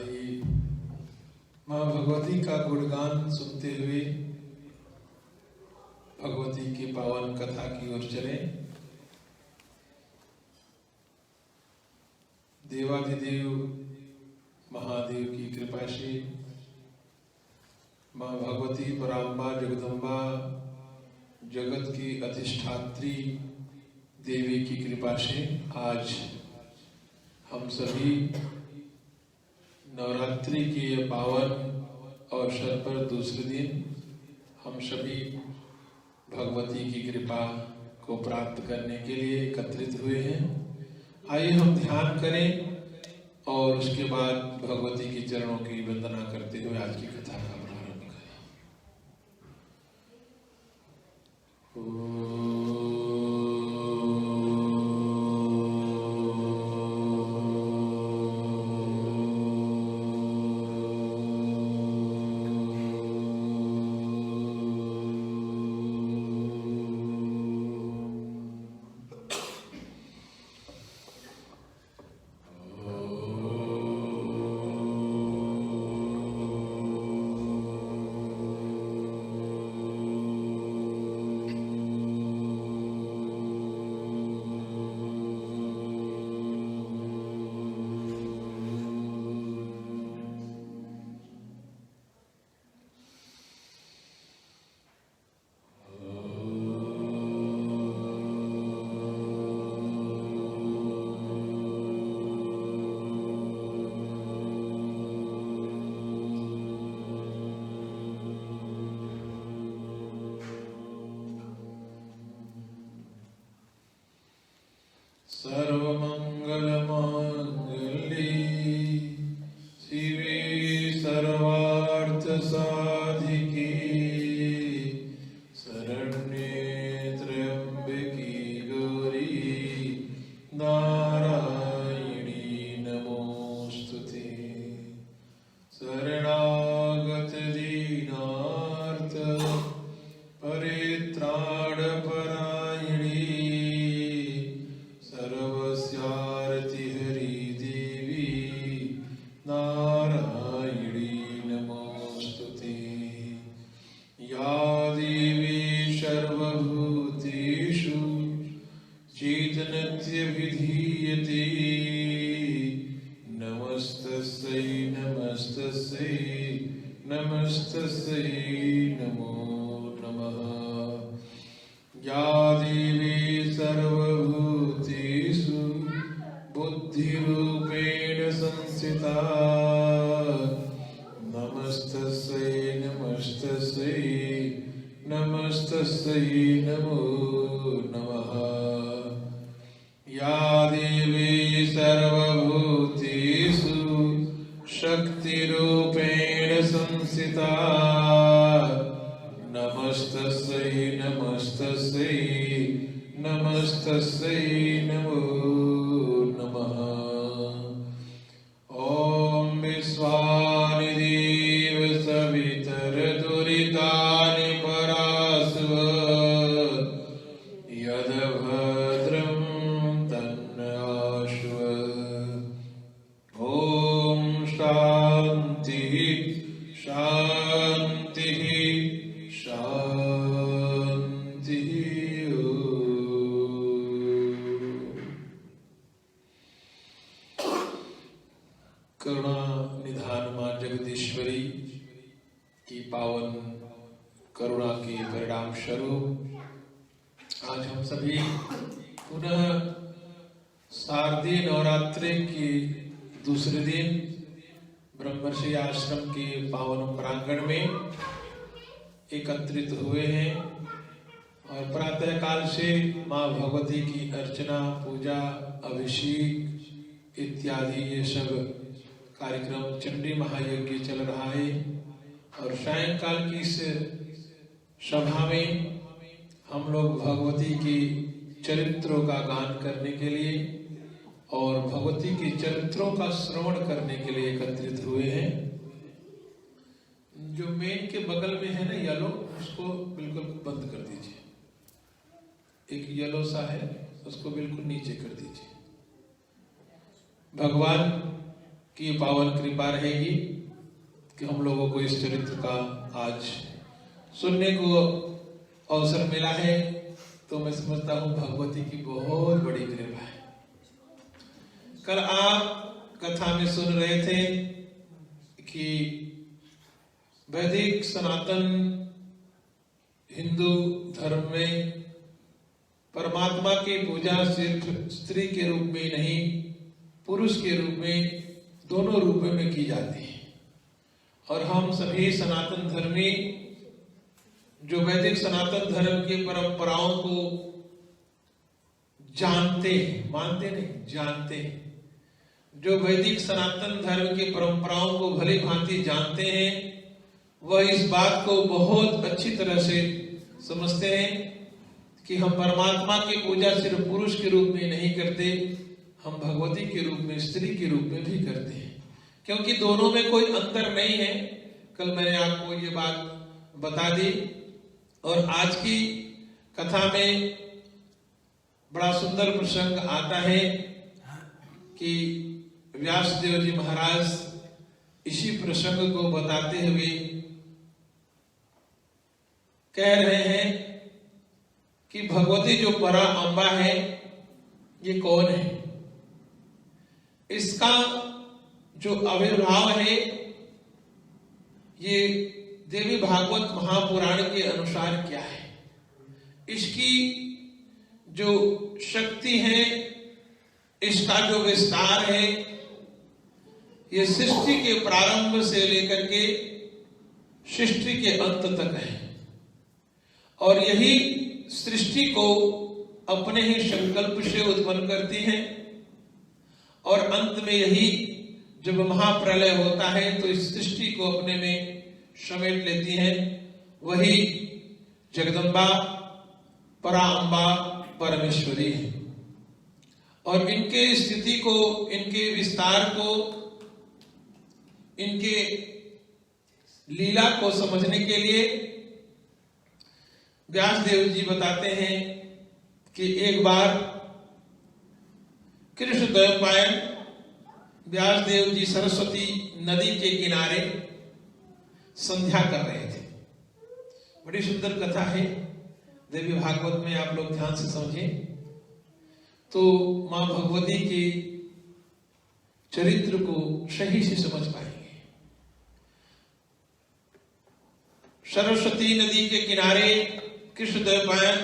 आइए माँ भगवती का गुणगान सुनते हुए भगवती की पावन कथा की ओर चलें। देवाधिदेव महादेव की कृपा से माँ भगवती पराम्बा जगदम्बा जगत की अधिष्ठात्री देवी की कृपा से आज हम सभी नवरात्रि के पावन अवसर पर दूसरे दिन हम सभी भगवती की कृपा को प्राप्त करने के लिए एकत्रित हुए हैं। आइए हम ध्यान करें और उसके बाद भगवती के चरणों की वंदना करते हुए आज की कथा का प्रारंभ करें। एकत्रित हुए हैं और प्रातः काल से माँ भगवती की अर्चना पूजा अभिषेक इत्यादि ये सब कार्यक्रम चंडी महायज्ञ चल रहा है और सायंकाल की इस सभा में हम लोग भगवती की चरित्रों का गान करने के लिए और भगवती के चरित्रों का श्रवण करने के लिए एकत्रित हुए हैं। जो मेन के बगल में है ना येलो, उसको बिल्कुल बंद कर दीजिए। एक येलो सा है, उसको बिल्कुल नीचे कर दीजिए। भगवान की पावन कृपा रहेगी कि हम लोगों को इस चरित्र का आज सुनने को अवसर मिला है, तो मैं समझता हूँ भगवती की बहुत बड़ी कृपा है। कल आप कथा में सुन रहे थे कि वैदिक सनातन हिंदू धर्म में परमात्मा की पूजा सिर्फ स्त्री के रूप में नहीं, पुरुष के रूप में, दोनों रूपों में की जाती है। और हम सभी सनातन धर्मी जो वैदिक सनातन धर्म की परंपराओं को जानते हैं, मानते नहीं, जानते हैं, जो वैदिक सनातन धर्म की परंपराओं को भली भांति जानते हैं, वह इस बात को बहुत अच्छी तरह से समझते हैं कि हम परमात्मा की पूजा सिर्फ पुरुष के रूप में नहीं करते, हम भगवती के रूप में, स्त्री के रूप में भी करते हैं, क्योंकि दोनों में कोई अंतर नहीं है। कल मैंने आपको ये बात बता दी। और आज की कथा में बड़ा सुंदर प्रसंग आता है कि व्यासदेव जी महाराज इसी प्रसंग को बताते हुए कह रहे हैं कि भगवती जो परा अम्बा है, ये कौन है? इसका जो आविर्भाव है, ये देवी भागवत महापुराण के अनुसार क्या है, इसकी जो शक्ति है, इसका जो विस्तार है, ये सृष्टि के प्रारंभ से लेकर के सृष्टि के अंत तक है। और यही सृष्टि को अपने ही संकल्प से उत्पन्न करती है और अंत में यही जब महाप्रलय होता है तो इस सृष्टि को अपने में समेट लेती है। वही जगदम्बा, पराअम्बा, परमेश्वरी है। और इनके स्थिति को, इनके विस्तार को, इनके लीला को समझने के लिए व्यासदेव जी बताते हैं कि एक बार कृष्ण द्वैपायन व्यासदेव जी सरस्वती नदी के किनारे संध्या कर रहे थे। बड़ी सुंदर कथा है, देवी भागवत में आप लोग ध्यान से समझें तो मां भगवती के चरित्र को सही से समझ पाएंगे। सरस्वती नदी के किनारे कृष्ण द्वैपायन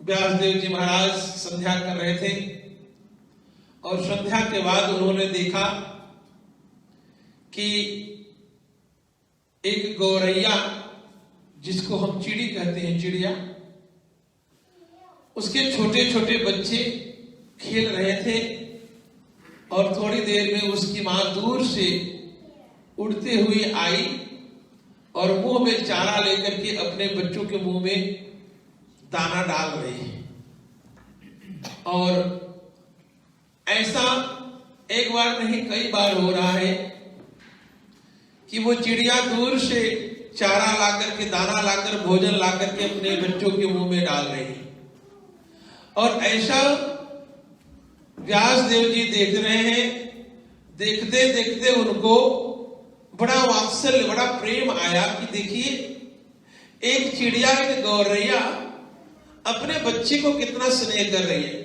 व्यासदेव जी महाराज संध्या कर रहे थे और संध्या के बाद उन्होंने देखा कि एक गौरैया, जिसको हम चिड़ी कहते हैं, चिड़िया, उसके छोटे छोटे बच्चे खेल रहे थे और थोड़ी देर में उसकी मां दूर से उड़ते हुए आई और मुंह में चारा लेकर के अपने बच्चों के मुंह में दाना डाल रही है। और ऐसा एक बार नहीं कई बार हो रहा है कि वो चिड़िया दूर से चारा लाकर के, दाना लाकर, भोजन लाकर के अपने बच्चों के मुंह में डाल रही है। और ऐसा व्यासदेव जी देख रहे हैं। देखते देखते उनको बड़ा वात्सल्य, बड़ा प्रेम आया कि देखिए एक चिड़िया, एक गौरैया अपने बच्चे को कितना स्नेह कर रही है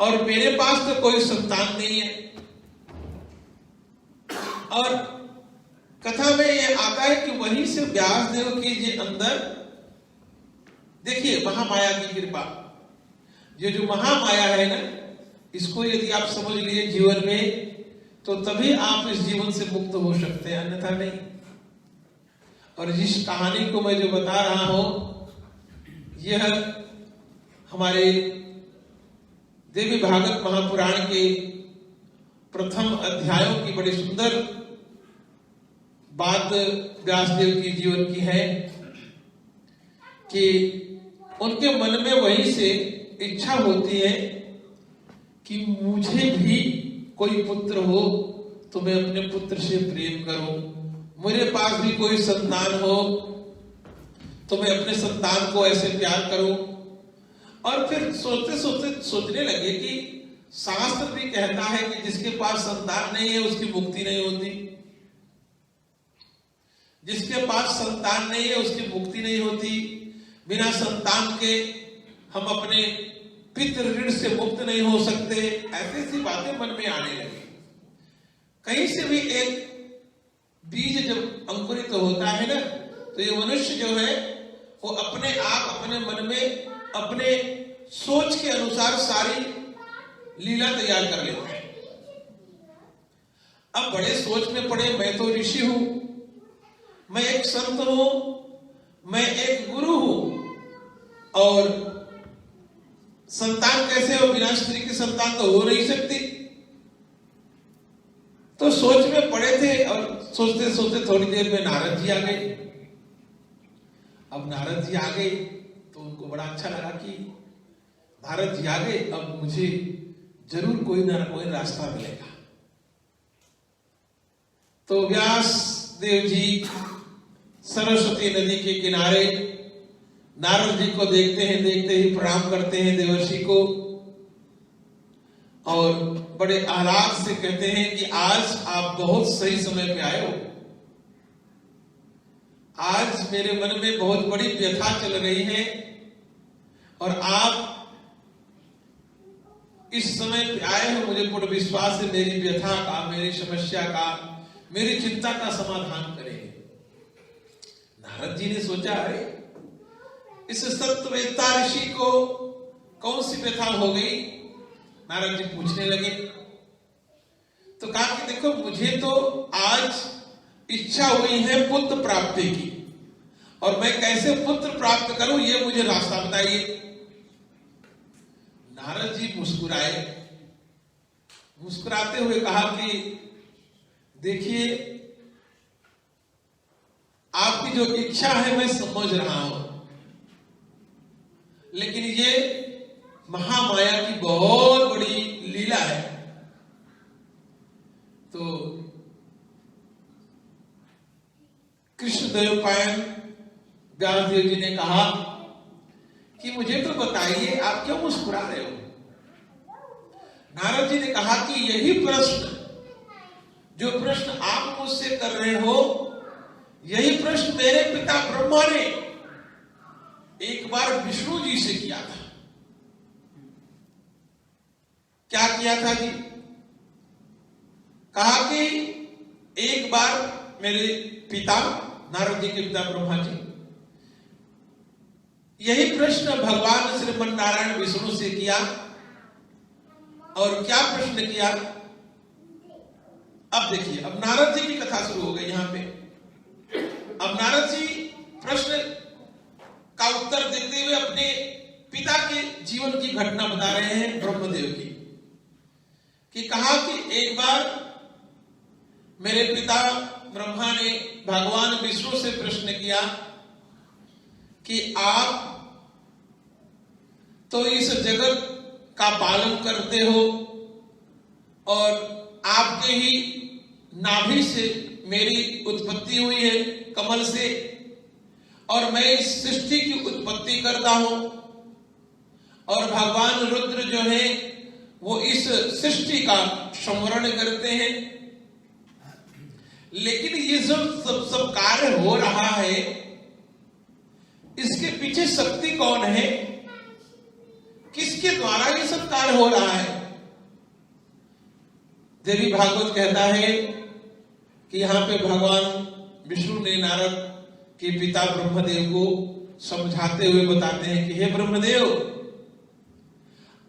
और मेरे पास तो कोई संतान नहीं है। और कथा में ये आता है कि वहीं से व्यासदेव के जी अंदर देखिए महामाया की कृपा, ये जो महामाया है ना, इसको यदि आप समझ लिए जीवन में तो तभी आप इस जीवन से मुक्त हो सकते हैं, अन्यथा नहीं। और जिस कहानी को मैं जो बता रहा हूं, यह हमारे देवी भागवत महापुराण के प्रथम अध्यायों की बड़ी सुंदर बात व्यासदेव की जीवन की है कि उनके मन में वहीं से इच्छा होती है कि मुझे भी कोई पुत्र हो तो मैं अपने पुत्र से प्रेम करूं, मेरे पास भी कोई संतान हो तो मैं अपने संतान को ऐसे प्यार करूं। और फिर सोचते सोचते सोचने लगे कि शास्त्र भी कहता है कि जिसके पास संतान नहीं है उसकी मुक्ति नहीं होती, जिसके पास संतान नहीं है उसकी मुक्ति नहीं होती। बिना संतान के हम अपने पितृ ऋण से मुक्त नहीं हो सकते। ऐसी ऐसी बातें मन में आने लगी। कहीं से भी एक बीज जब अंकुरित होता है ना, तो ये मनुष्य जो है वो अपने आप अपने मन में अपने सोच के अनुसार सारी लीला तैयार कर लेता है। अब बड़े सोच में पड़े, मैं तो ऋषि हूं, मैं एक संत हूं, मैं एक गुरु हूं, और संतान कैसे हो? बिना स्त्री की संतान तो हो नहीं सकती। तो सोच में पड़े थे और सोचते सोचते थोड़ी देर में नारद जी आ गए। अब नारद जी आ गए तो उनको बड़ा अच्छा लगा कि नारद जी आ गए, अब मुझे जरूर कोई ना कोई रास्ता मिलेगा। तो व्यास देव जी सरस्वती नदी के किनारे नारद जी को देखते हैं, देखते ही प्रणाम करते हैं देवर्षि को, और बड़े आह्लाद से कहते हैं कि आज आप बहुत सही समय पे आए हो। आज मेरे मन में बहुत बड़ी व्यथा चल रही है और आप इस समय पे आए हो। मुझे पूर्ण विश्वास है मेरी व्यथा का, मेरी समस्या का, मेरी चिंता का समाधान करेंगे। नारद जी ने सोचा, अरे इस सत्यवेता ऋषि को कौन सी व्यथा हो गई? नारद जी पूछने लगे तो कहा कि देखो, मुझे तो आज इच्छा हुई है पुत्र प्राप्ति की, और मैं कैसे पुत्र प्राप्त करूं ये मुझे रास्ता बताइए। नारद जी मुस्कुराए, मुस्कुराते हुए कहा कि देखिए, आपकी जो इच्छा है मैं समझ रहा हूं, लेकिन ये महामाया की बहुत बड़ी लीला है। तो कृष्णदेव पायन व्यासदेव जी ने कहा कि मुझे तो बताइए, आप क्यों मुस्कुरा रहे हो? नारद जी ने कहा कि यही प्रश्न, जो प्रश्न आप मुझसे कर रहे हो, यही प्रश्न मेरे पिता ब्रह्मा ने एक बार विष्णु जी से किया था। क्या किया था जी? कहा कि एक बार मेरे पिता, नारद जी के पिता ब्रह्मा जी, यही प्रश्न भगवान श्रीमन नारायण विष्णु से किया। और क्या प्रश्न किया? अब देखिए, अब नारद जी की कथा शुरू हो गई यहां पे। अब नारद जी प्रश्न का उत्तर देते हुए अपने पिता के जीवन की घटना बता रहे हैं ब्रह्मदेव की, कि कहा कि एक बार मेरे पिता ब्रह्मा ने भगवान विष्णु से प्रश्न किया कि आप तो इस जगत का पालन करते हो, और आपके ही नाभि से मेरी उत्पत्ति हुई है, कमल से, और मैं इस सृष्टि की उत्पत्ति करता हूं, और भगवान रुद्र जो है वो इस सृष्टि का संवरण करते हैं। लेकिन ये सब कार्य हो रहा है, इसके पीछे शक्ति कौन है? किसके द्वारा ये सब कार्य हो रहा है? देवी भागवत कहता है कि यहाँ पे भगवान विष्णु ने नारद के पिता ब्रह्मदेव को समझाते हुए बताते हैं कि हे ब्रह्मदेव,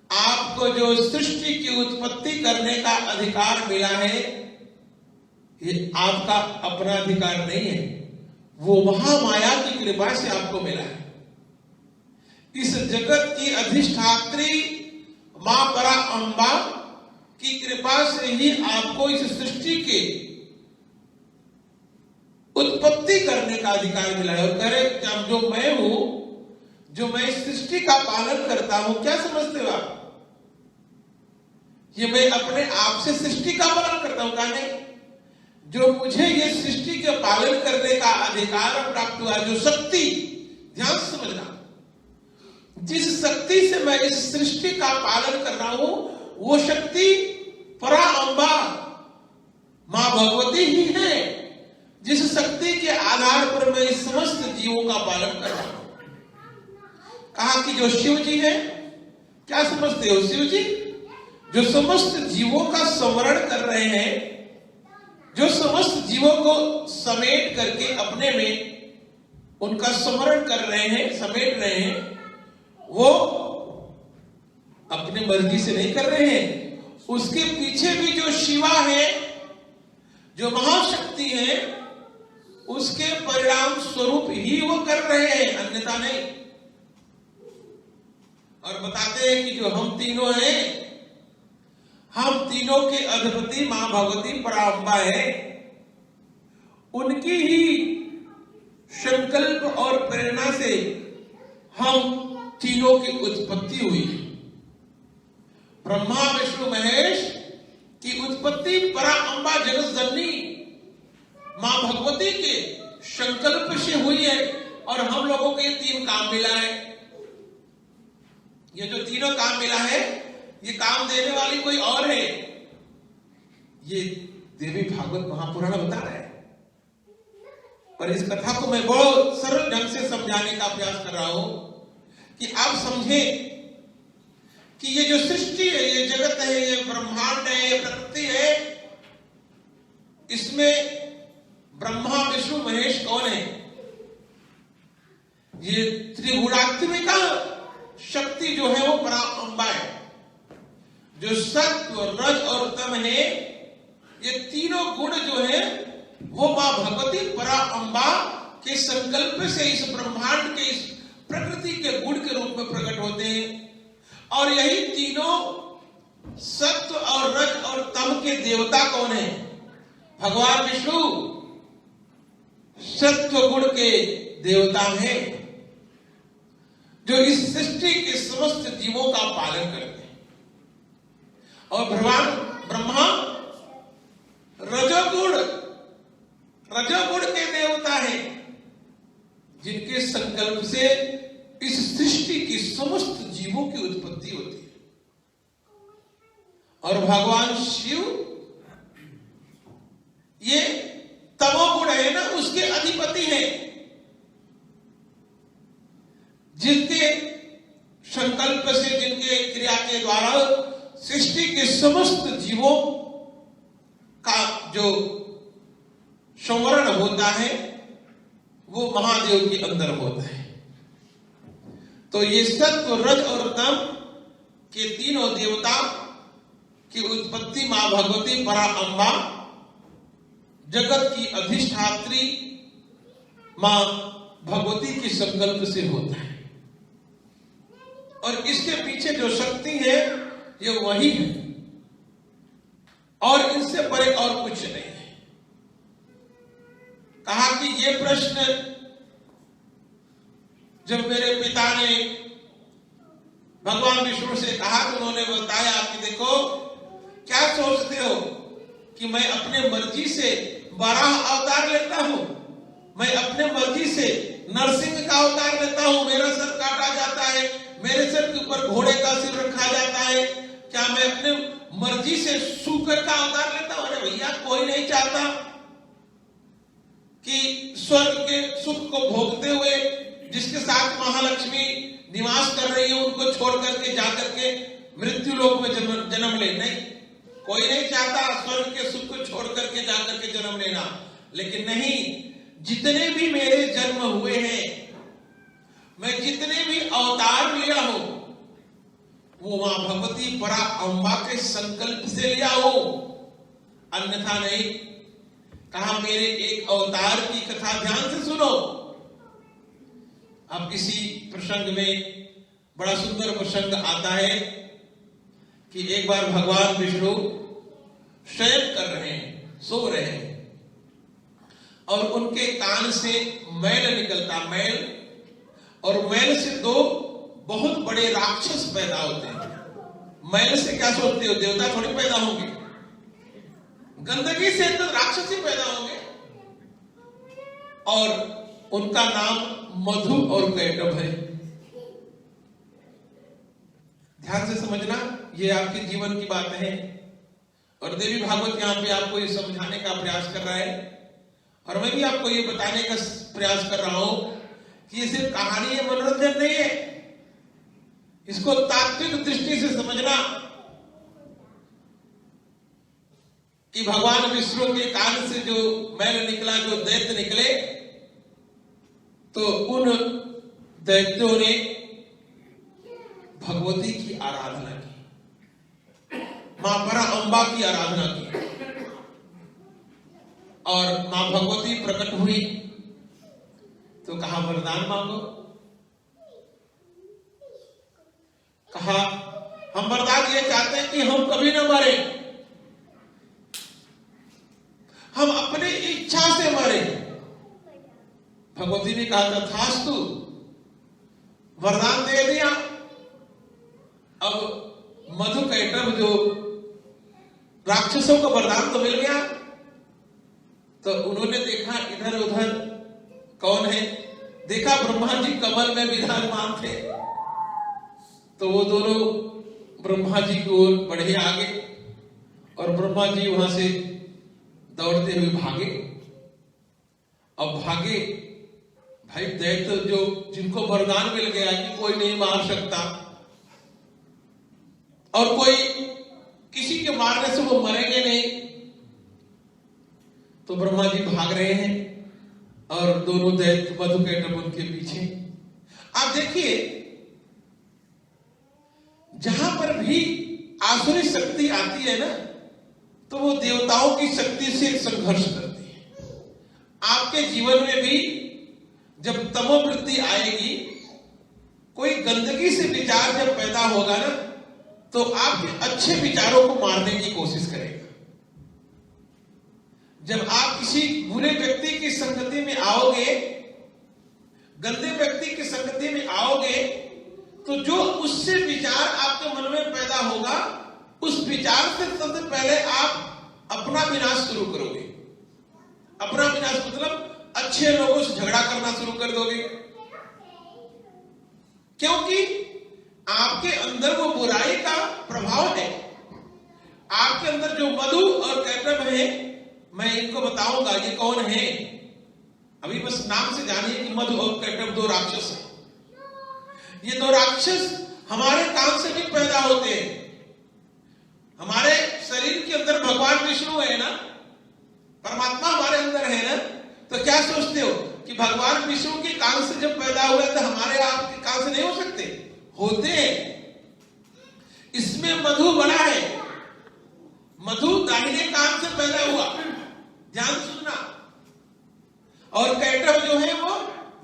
आपको जो सृष्टि की उत्पत्ति करने का अधिकार मिला है, ये आपका अपना अधिकार नहीं है, वो महामाया की कृपा से आपको मिला है। इस जगत की अधिष्ठात्री मां परा अम्बा की कृपा से ही आपको इस सृष्टि के उत्पत्ति करने का अधिकार मिला है। और कह रहे जब जो मैं हूं, जो मैं इस सृष्टि का पालन करता हूं, क्या समझते हो आप? ये मैं अपने आप से सृष्टि का पालन करता हूं? क्या नहीं, जो मुझे ये सृष्टि के पालन करने का अधिकार प्राप्त हुआ, जो शक्ति, ध्यान से समझना, जिस शक्ति से मैं इस सृष्टि का पालन कर रहा हूं, वो शक्ति परा अम्बा मां भगवती ही है, जिस शक्ति के आधार पर मैं इस समस्त जीवों का पालन कर रहा हूं। कहा कि जो शिव जी है, क्या समझते हो शिव जी? जो समस्त जीवों का स्मरण कर रहे हैं, जो समस्त जीवों को समेट करके अपने में उनका स्मरण कर रहे हैं, समेट रहे हैं, वो अपने मर्जी से नहीं कर रहे हैं। उसके पीछे भी जो शिवा है, जो महाशक्ति है, उसके परिणाम स्वरूप ही वो कर रहे हैं, अन्यथा नहीं। और बताते हैं कि जो हम तीनों हैं, हम तीनों के अधिपति मां भगवती पराम्बा है, उनकी ही संकल्प और प्रेरणा से हम तीनों की उत्पत्ति हुई। ब्रह्मा विष्णु महेश की उत्पत्ति परा अम्बा जगत जननी मां भगवती के संकल्प से हुई है। और हम लोगों को ये तीन काम मिला है। ये जो तीनों काम मिला है, ये काम देने वाली कोई और है। ये देवी भागवत महापुराण बता रहा है। और इस कथा को मैं बहुत सरल ढंग से समझाने का प्रयास कर रहा हूं कि आप समझें कि ये जो सृष्टि है, ये जगत है, ये ब्रह्मांड है, ये प्रकृति है, इसमें ब्रह्मा विष्णु महेश कौन है? ये त्रिगुणात्मिका शक्ति जो है वो परा अम्बा है। जो सत्व रज और तम है, ये तीनों गुण जो है वो मां भगवती परा अम्बा के संकल्प से इस ब्रह्मांड के, इस प्रकृति के गुण के रूप में प्रकट होते हैं। और यही तीनों सत्व और रज और तम के देवता कौन है? भगवान विष्णु सत्व गुण के देवता हैं, जो इस सृष्टि के समस्त जीवों का पालन करते हैं। और भगवान ब्रह्मा रजोगुण के देवता है, जिनके संकल्प से इस सृष्टि की समस्त जीवों की उत्पत्ति होती है। और भगवान शिव ये तमोगुण है ना, उसके अधिपति हैं, जिनके संकल्प से, जिनके क्रिया के द्वारा सृष्टि के समस्त जीवों का जो संवरण होता है, वो महादेव के अंदर होता है। तो ये सत्व रज और तम के तीनों देवता की उत्पत्ति मां भगवती परा अम्बा जगत की अधिष्ठात्री मां भगवती के संकल्प से होता है। और इसके पीछे जो शक्ति है, ये वही है, और इनसे परे और कुछ नहीं है। कहा कि ये प्रश्न जब मेरे पिता ने भगवान विष्णु से कहा, तो उन्होंने बताया कि देखो, क्या सोचते हो कि मैं अपने मर्जी से वराह अवतार लेता हूं, मैं अपने मर्जी से नरसिंह का अवतार लेता हूं, मेरा सर काटा जाता है, मेरे सर के ऊपर घोड़े का सिर रखा जाता है, क्या मैं अपने मर्जी से सूकर का अवतार लेता हूं? अरे भैया, कोई नहीं चाहता कि स्वर्ग के सुख को भोगते हुए जिसके साथ महालक्ष्मी निवास कर रही है, उनको छोड़ करके जाकर के मृत्यु लोक में जन्म ले। नहीं, कोई नहीं चाहता स्वर्ग के सुख को छोड़ करके जाकर के जन्म लेना। लेकिन नहीं, जितने भी मेरे जन्म हुए हैं, मैं जितने भी अवतार लिया हूं, वो मां भगवती परा अम्बा के संकल्प से लिया हो, अन्यथा नहीं। कहा मेरे एक अवतार की कथा ध्यान से सुनो। अब इसी प्रसंग में बड़ा सुंदर प्रसंग आता है कि एक बार भगवान विष्णु शयन कर रहे हैं, सो रहे हैं, और उनके कान से मैल निकलता, मैल, और मैल से दो बहुत बड़े राक्षस पैदा होते हैं। मैल से क्या सोचते हो, देवता थोड़ी पैदा होंगे, गंदगी से तो राक्षस ही पैदा होंगे। और उनका नाम मधु और कैटभ है। ध्यान से समझना, ये आपके जीवन की बात है। और देवी भागवत यहाँ पे आपको ये समझाने का प्रयास कर रहा है, और मैं भी आपको ये बताने का प्रयास कर रहा हूं कि ये सिर्फ कहानी है, मनोरंजन नहीं है। इसको तात्विक दृष्टि से समझना कि भगवान विष्णु के कान से जो मैल निकला, जो दैत्य निकले, तो उन दैत्यों ने भगवती की आराधना की, मां परा अंबा की आराधना की, और मां भगवती प्रकट हुई तो कहा वरदान मांगो। कहा हम वरदान ये चाहते हैं कि हम कभी न मरे, हम अपनी इच्छा से मरे। भगवती ने कहा था तथास्तु, वरदान दे दिया। अब मधुकैटभ जो राक्षसों को वरदान तो मिल गया, तो उन्होंने देखा इधर उधर कौन है, देखा ब्रह्मा जी कमल में विराजमान थे, तो वो दोनों ब्रह्मा जी की ओर बढ़े आगे, और ब्रह्मा जी वहां से दौड़ते हुए भागे। अब भागे, भाई दैत्य जो जिनको वरदान मिल गया कि कोई नहीं मार सकता, और कोई किसी के मारने से वो मरेंगे नहीं, तो ब्रह्मा जी भाग रहे हैं और दोनों दैत्य मधुकैटभ उनके पीछे। आप देखिए, जहां पर भी आसुरी शक्ति आती है ना, तो वो देवताओं की शक्ति से संघर्ष करती है। आपके जीवन में भी जब तमोवृत्ति आएगी, कोई गंदगी से विचार जब पैदा होगा ना, तो आपके अच्छे विचारों को मारने की कोशिश करेगा। जब आप किसी बुरे व्यक्ति की संगति में आओगे, गंदे व्यक्ति की संगति में आओगे, तो जो उससे विचार आपके मन में पैदा होगा, उस विचार से सबसे पहले आप अपना विनाश शुरू करोगे। अपना विनाश मतलब अच्छे लोगों से झगड़ा करना शुरू कर दोगे, क्योंकि आपके अंदर वो बुराई का प्रभाव है। आपके अंदर जो मधु और कैटभ है, मैं इनको बताऊंगा ये कौन है। अभी बस नाम से जानिए कि मधु और कैटभ दो राक्षस हैं। ये दो राक्षस हमारे काम से भी पैदा होते हैं। हमारे शरीर के अंदर भगवान विष्णु है ना, परमात्मा हमारे अंदर है ना, तो क्या सोचते हो कि भगवान विष्णु के कान से जब पैदा हुआ तो हमारे आपके कान से नहीं हो सकते? होते हैं। इसमें मधु बड़ा है, मधु दाहिने कान से पैदा हुआ, ध्यान सुनना, और कैटभ जो है वो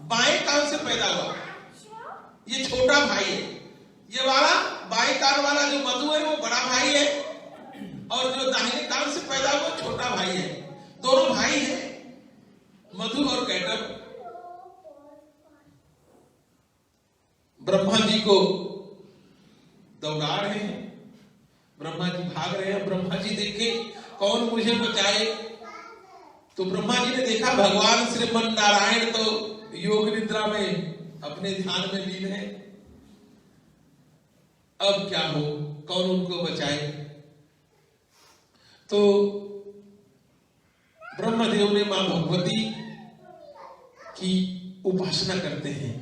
बाएं कान से पैदा हुआ। ये छोटा भाई है, ये वाला बाएं कान वाला जो मधु है वो बड़ा भाई है, और जो दाहिने कान से पैदा हुआ छोटा भाई है। दोनों भाई हैं, मधु और कैटभ। ब्रह्मा जी को दौड़ा रहे हैं, ब्रह्मा जी भाग रहे हैं। ब्रह्मा जी देखे कौन मुझे बचाए, तो ब्रह्मा जी ने देखा भगवान श्रीमन नारायण तो योग निद्रा में अपने ध्यान में लीन है, अब क्या हो, कौन उनको बचाए। तो ब्रह्मदेव ने मां भगवती की उपासना करते हैं।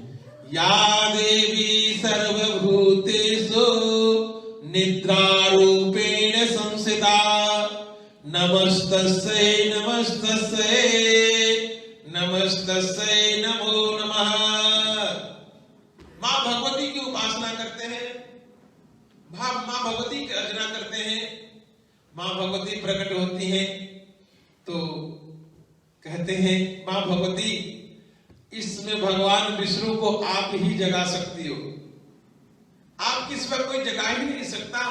या देवी सर्वभूतेषु निद्रारूपेण संस्थिता, नमस्तस्यै नमस्तस्यै नमस्तस्यै नमो नमः। मां भगवती की उपासना करते हैं, मां भगवती की अर्चना करते हैं। मां भगवती प्रकट होती हैं तो कहते हैं मां भगवती, इसमें भगवान विष्णु को आप ही जगा सकती हो, आप किस पर कोई जगा ही नहीं सकता,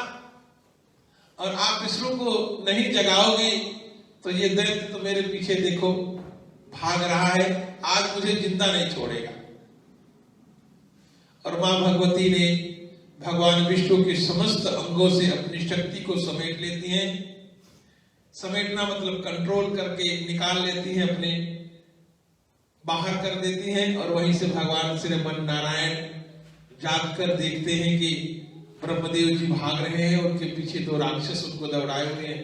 और आप विष्णु को नहीं जगाओगे तो ये दैत्य तो मेरे पीछे देखो भाग रहा है, आज मुझे जिंदा नहीं छोड़ेगा। और मां भगवती ने भगवान विष्णु के समस्त अंगों से अपनी शक्ति को समेट लेती हैं। समेटना मतलब कंट्रोल करके निकाल लेती हैं, अपने बाहर कर देती हैं, और वहीं से भगवान श्रीमन नारायण जाग कर देखते हैं कि ब्रह्मदेव जी भाग रहे हैं, उनके पीछे 2 राक्षस उनको दौड़ाए हुए हैं।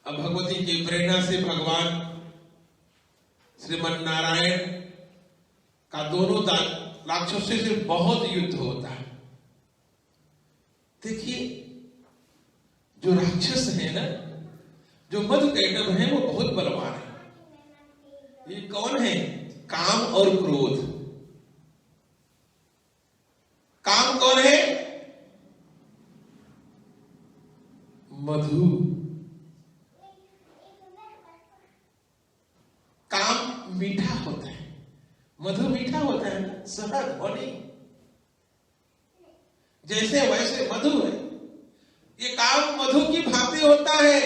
अब भगवती की प्रेरणा से भगवान श्रीमन नारायण का दोनों राक्षसों से बहुत युद्ध होता है। देखिए, जो राक्षस है ना, जो मधुकैटभ है, वो बहुत बलवान है। ये कौन है? काम और क्रोध। काम कौन है? मधु। काम मीठा होता है, मधु मीठा होता है ना, शहद और नहीं। जैसे वैसे मधु है। ये काम मधु की भांति होता है,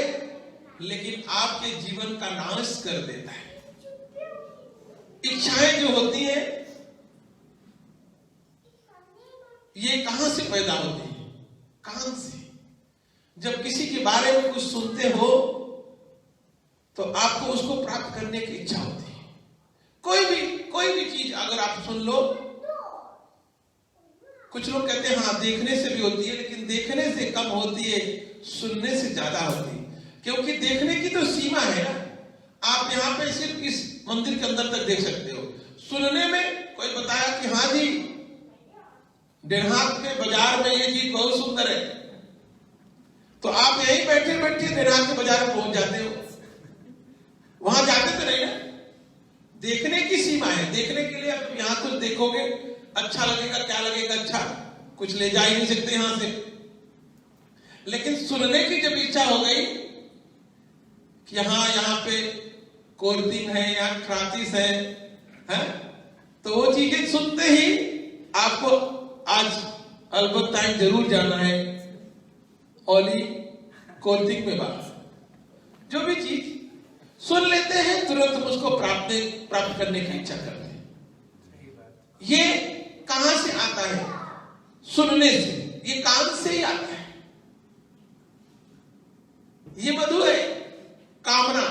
लेकिन आपके जीवन का नाश कर देता है। इच्छाएं जो होती हैं, ये कहां से पैदा होती है? काम से। जब किसी के बारे में कुछ सुनते हो तो आपको उसको प्राप्त करने की इच्छा होती है। कोई भी चीज अगर आप सुन लो, कुछ लोग कहते हैं हाँ देखने से भी होती है, लेकिन देखने से कम होती है, सुनने से ज्यादा होती है। क्योंकि देखने की तो सीमा है ना। आप यहाँ पे सिर्फ इस मंदिर के अंदर तक देख सकते हो। सुनने में कोई बताया कि हाँ जी डेढ़हाट के बाजार में ये चीज बहुत सुंदर है, तो आप यहीं बैठे बैठे डेढ़हाट के बाजार में पहुंच जाते हो। वहां जाते तो नहीं ना। देखने की सीमा है। देखने के लिए आप यहां कुछ देखोगे, अच्छा लगेगा, क्या लगेगा, अच्छा कुछ ले जा ही नहीं सकते यहां से। लेकिन सुनने की जब इच्छा हो गई कि यहाँ पे कोर्टिंग है या क्रातिस है, तो वो चीजें सुनते ही आपको आज अलबत्ता टाइम जरूर जाना है ओली कोर्टिंग में। बात जो भी चीज सुन लेते हैं तुरंत उसको प्राप्त करने की इच्छा करते हैं। ये कहां से आता है? सुनने से। ये कान से ही आता है। ये मधु है, कामना,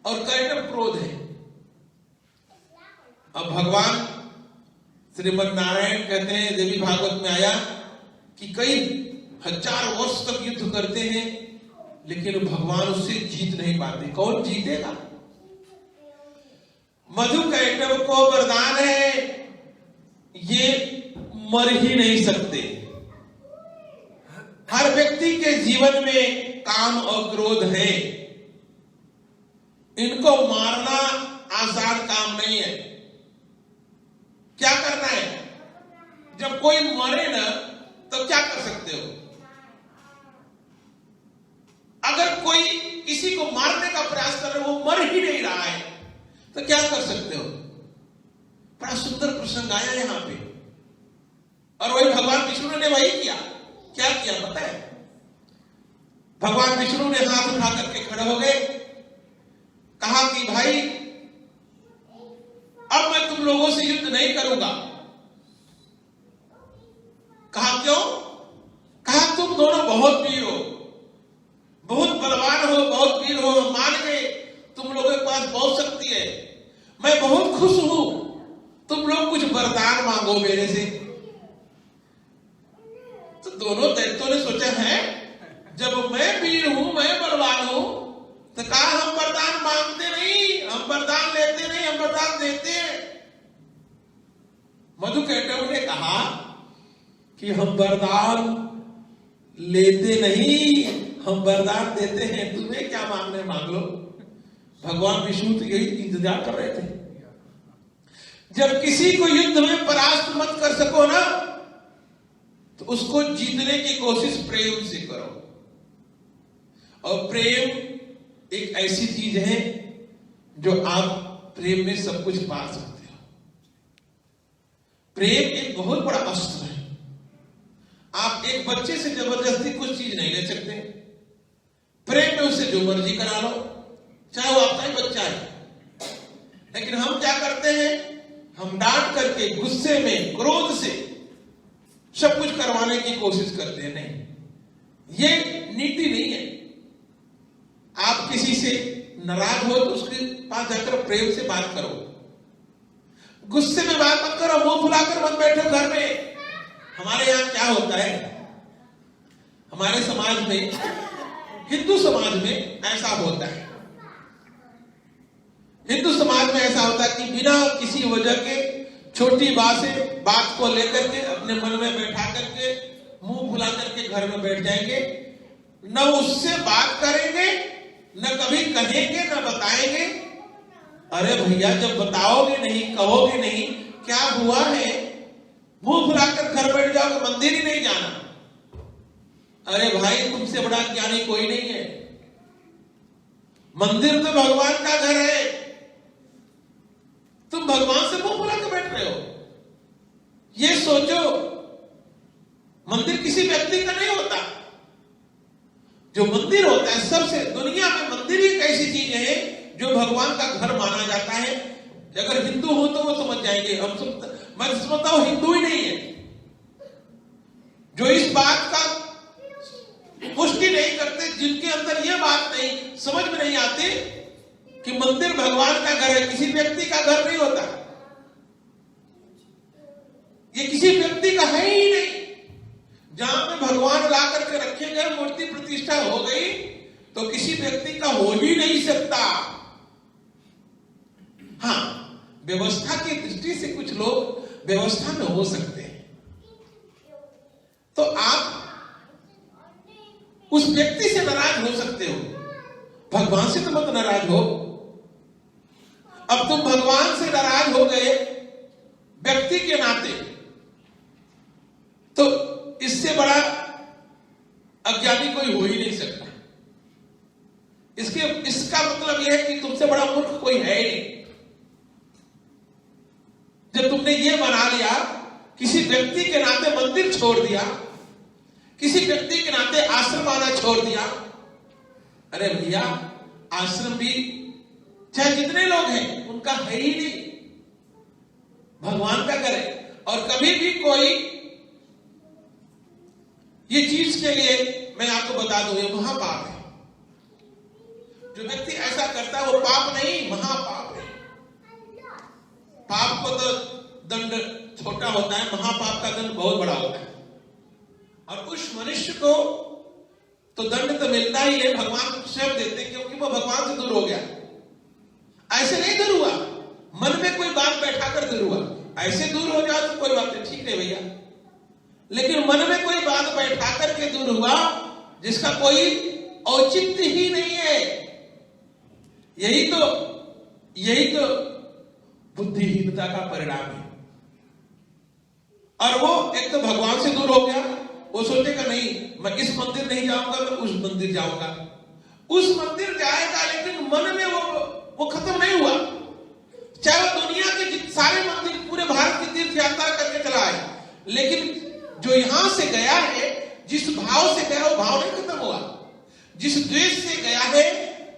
और कैटभ क्रोध है। अब भगवान श्रीमन नारायण कहते हैं, देवी भागवत में आया कि कई 1000 वर्ष तक युद्ध करते हैं, लेकिन भगवान उससे जीत नहीं पाते। कौन जीतेगा? मधु कैटभ को वरदान है, ये मर ही नहीं सकते। हर व्यक्ति के जीवन में काम और क्रोध है। इनको मारना आसान काम नहीं है। क्या करना है? जब कोई मरे ना, तो क्या कर सकते हो? अगर कोई किसी को मारने का प्रयास कर रहे हो, वो मर ही नहीं रहा है, तो क्या कर सकते हो? बड़ा सुंदर प्रसंग आया यहां पे। और वही भगवान विष्णु ने वही किया। क्या किया पता है? भगवान विष्णु ने हाथ उठा करके खड़े हो गए, कहा कि भाई अब मैं तुम लोगों से युद्ध नहीं करूंगा। कहा क्यों? कहा तुम दोनों बहुत वीर हो, बहुत बलवान हो, बहुत वीर हो, हम मान गए तुम लोगों के पास बहुत शक्ति है, मैं बहुत खुश हूं, तुम लोग कुछ वरदान मांगो मेरे से। तो दोनों दैत्यों ने सोचा है जब मैं वीर हूं, मैं बलवान हूं, तो कहा हम वरदान मांगते नहीं, हम वरदान लेते नहीं, हम वरदान देते हैं। मधु कैटभ ने कहा कि हम वरदान लेते नहीं, हम वरदान देते हैं, तुम्हें क्या मांगना है मांग लो। भगवान विष्णु तो यही इंतजार कर रहे थे। जब किसी को युद्ध में परास्त मत कर सको ना, तो उसको जीतने की कोशिश प्रेम से करो। और प्रेम एक ऐसी चीज है जो आप प्रेम में सब कुछ पा सकते हो। प्रेम एक बहुत बड़ा अस्त्र है। आप एक बच्चे से जबरदस्ती कुछ चीज नहीं ले सकते। प्रेम में उससे जो मर्जी करा लो, चाहे वो आपका ही बच्चा है। लेकिन हम क्या करते हैं? हम डांट करके, गुस्से में, क्रोध से सब कुछ करवाने की कोशिश करते हैं। नहीं, ये नीति नहीं है। आप किसी से नाराज हो तो उसके पास जाकर प्रेम से बात करो। गुस्से में बात मत करो, मुंह फुलाकर मत बैठो घर में। हमारे यहाँ क्या होता है, हमारे समाज में, हिंदू समाज में ऐसा होता है, हिंदू समाज में ऐसा होता है कि बिना किसी वजह के छोटी बात को लेकर के अपने मन में बैठा करके मुंह फुला करके घर में बैठ जाएंगे, न उससे बात करेंगे, न कभी कहेंगे, न बताएंगे। अरे भैया, जब बताओगे नहीं, कहोगे नहीं, क्या हुआ है, मुंह फुलाकर घर बैठ जाओगे, मंदिर ही नहीं जाना। अरे भाई, तुमसे बड़ा ज्ञानी कोई नहीं है। मंदिर तो भगवान का घर है, तुम भगवान से मुंह फुला के बैठ रहे हो। ये सोचो, मंदिर किसी व्यक्ति का नहीं होता। जो मंदिर होता है, सबसे दुनिया में मंदिर ही एक ऐसी चीज है जो भगवान का घर माना जाता है। अगर हिंदू हो तो वो समझ जाएंगे, मैं समझता हूं हिंदू ही नहीं है जो इस बात का पुष्टि नहीं करते, जिनके अंदर ये बात नहीं समझ में नहीं आती कि मंदिर भगवान का घर है, किसी व्यक्ति का घर नहीं होता। ये किसी व्यक्ति का है ही नहीं। जहां पे भगवान ला करके रखे गए, मूर्ति प्रतिष्ठा हो गई, तो किसी व्यक्ति का हो ही नहीं सकता। हाँ, व्यवस्था की दृष्टि से कुछ लोग व्यवस्था में हो सकते हैं, तो आप उस व्यक्ति से नाराज हो सकते हो, भगवान से तो मत नाराज हो। अब तुम भगवान से नाराज हो गए व्यक्ति के नाते, तो इससे बड़ा अज्ञानी कोई हो ही नहीं सकता। इसका मतलब यह है कि तुमसे बड़ा मूर्ख कोई है ही नहीं। जब तुमने ये बना लिया, किसी व्यक्ति के नाते मंदिर छोड़ दिया, किसी व्यक्ति के नाते आश्रम आना छोड़ दिया। अरे भैया, आश्रम भी चाहे जितने लोग हैं उनका है ही नहीं, भगवान का घर है। और कभी भी कोई ये चीज के लिए मैं आपको बता दूं, ये महापाप है। जो व्यक्ति ऐसा करता है वो पाप नहीं, महापाप है। पाप को तो दंड छोटा होता है, महापाप का दंड बहुत बड़ा होता है। और उस मनुष्य को तो दंड तो मिलता ही है, भगवान स्वयं देते हैं, क्योंकि वो भगवान से दूर हो गया। ऐसे नहीं दूर हुआ, मन में कोई बात बैठा कर दूर हुआ। ऐसे दूर हो जाओ तो कोई बात नहीं, ठीक है भैया, लेकिन मन में कोई बात बैठा करके दूर हुआ जिसका कोई औचित्य ही नहीं है। यही तो बुद्धिहीनता का परिणाम है। और वो एक तो भगवान से दूर हो गया, वो सोचेगा नहीं मैं इस मंदिर नहीं जाऊंगा, मैं उस मंदिर जाऊंगा। उस मंदिर जाएगा, लेकिन मन में वो खत्म नहीं हुआ। चाहे वो दुनिया के सारे मंदिर, पूरे भारत की तीर्थ यात्रा करके चला आए, लेकिन जो यहां से गया है, जिस भाव से गया, वो भाव नहीं खत्म हुआ। जिस द्वेष से गया है,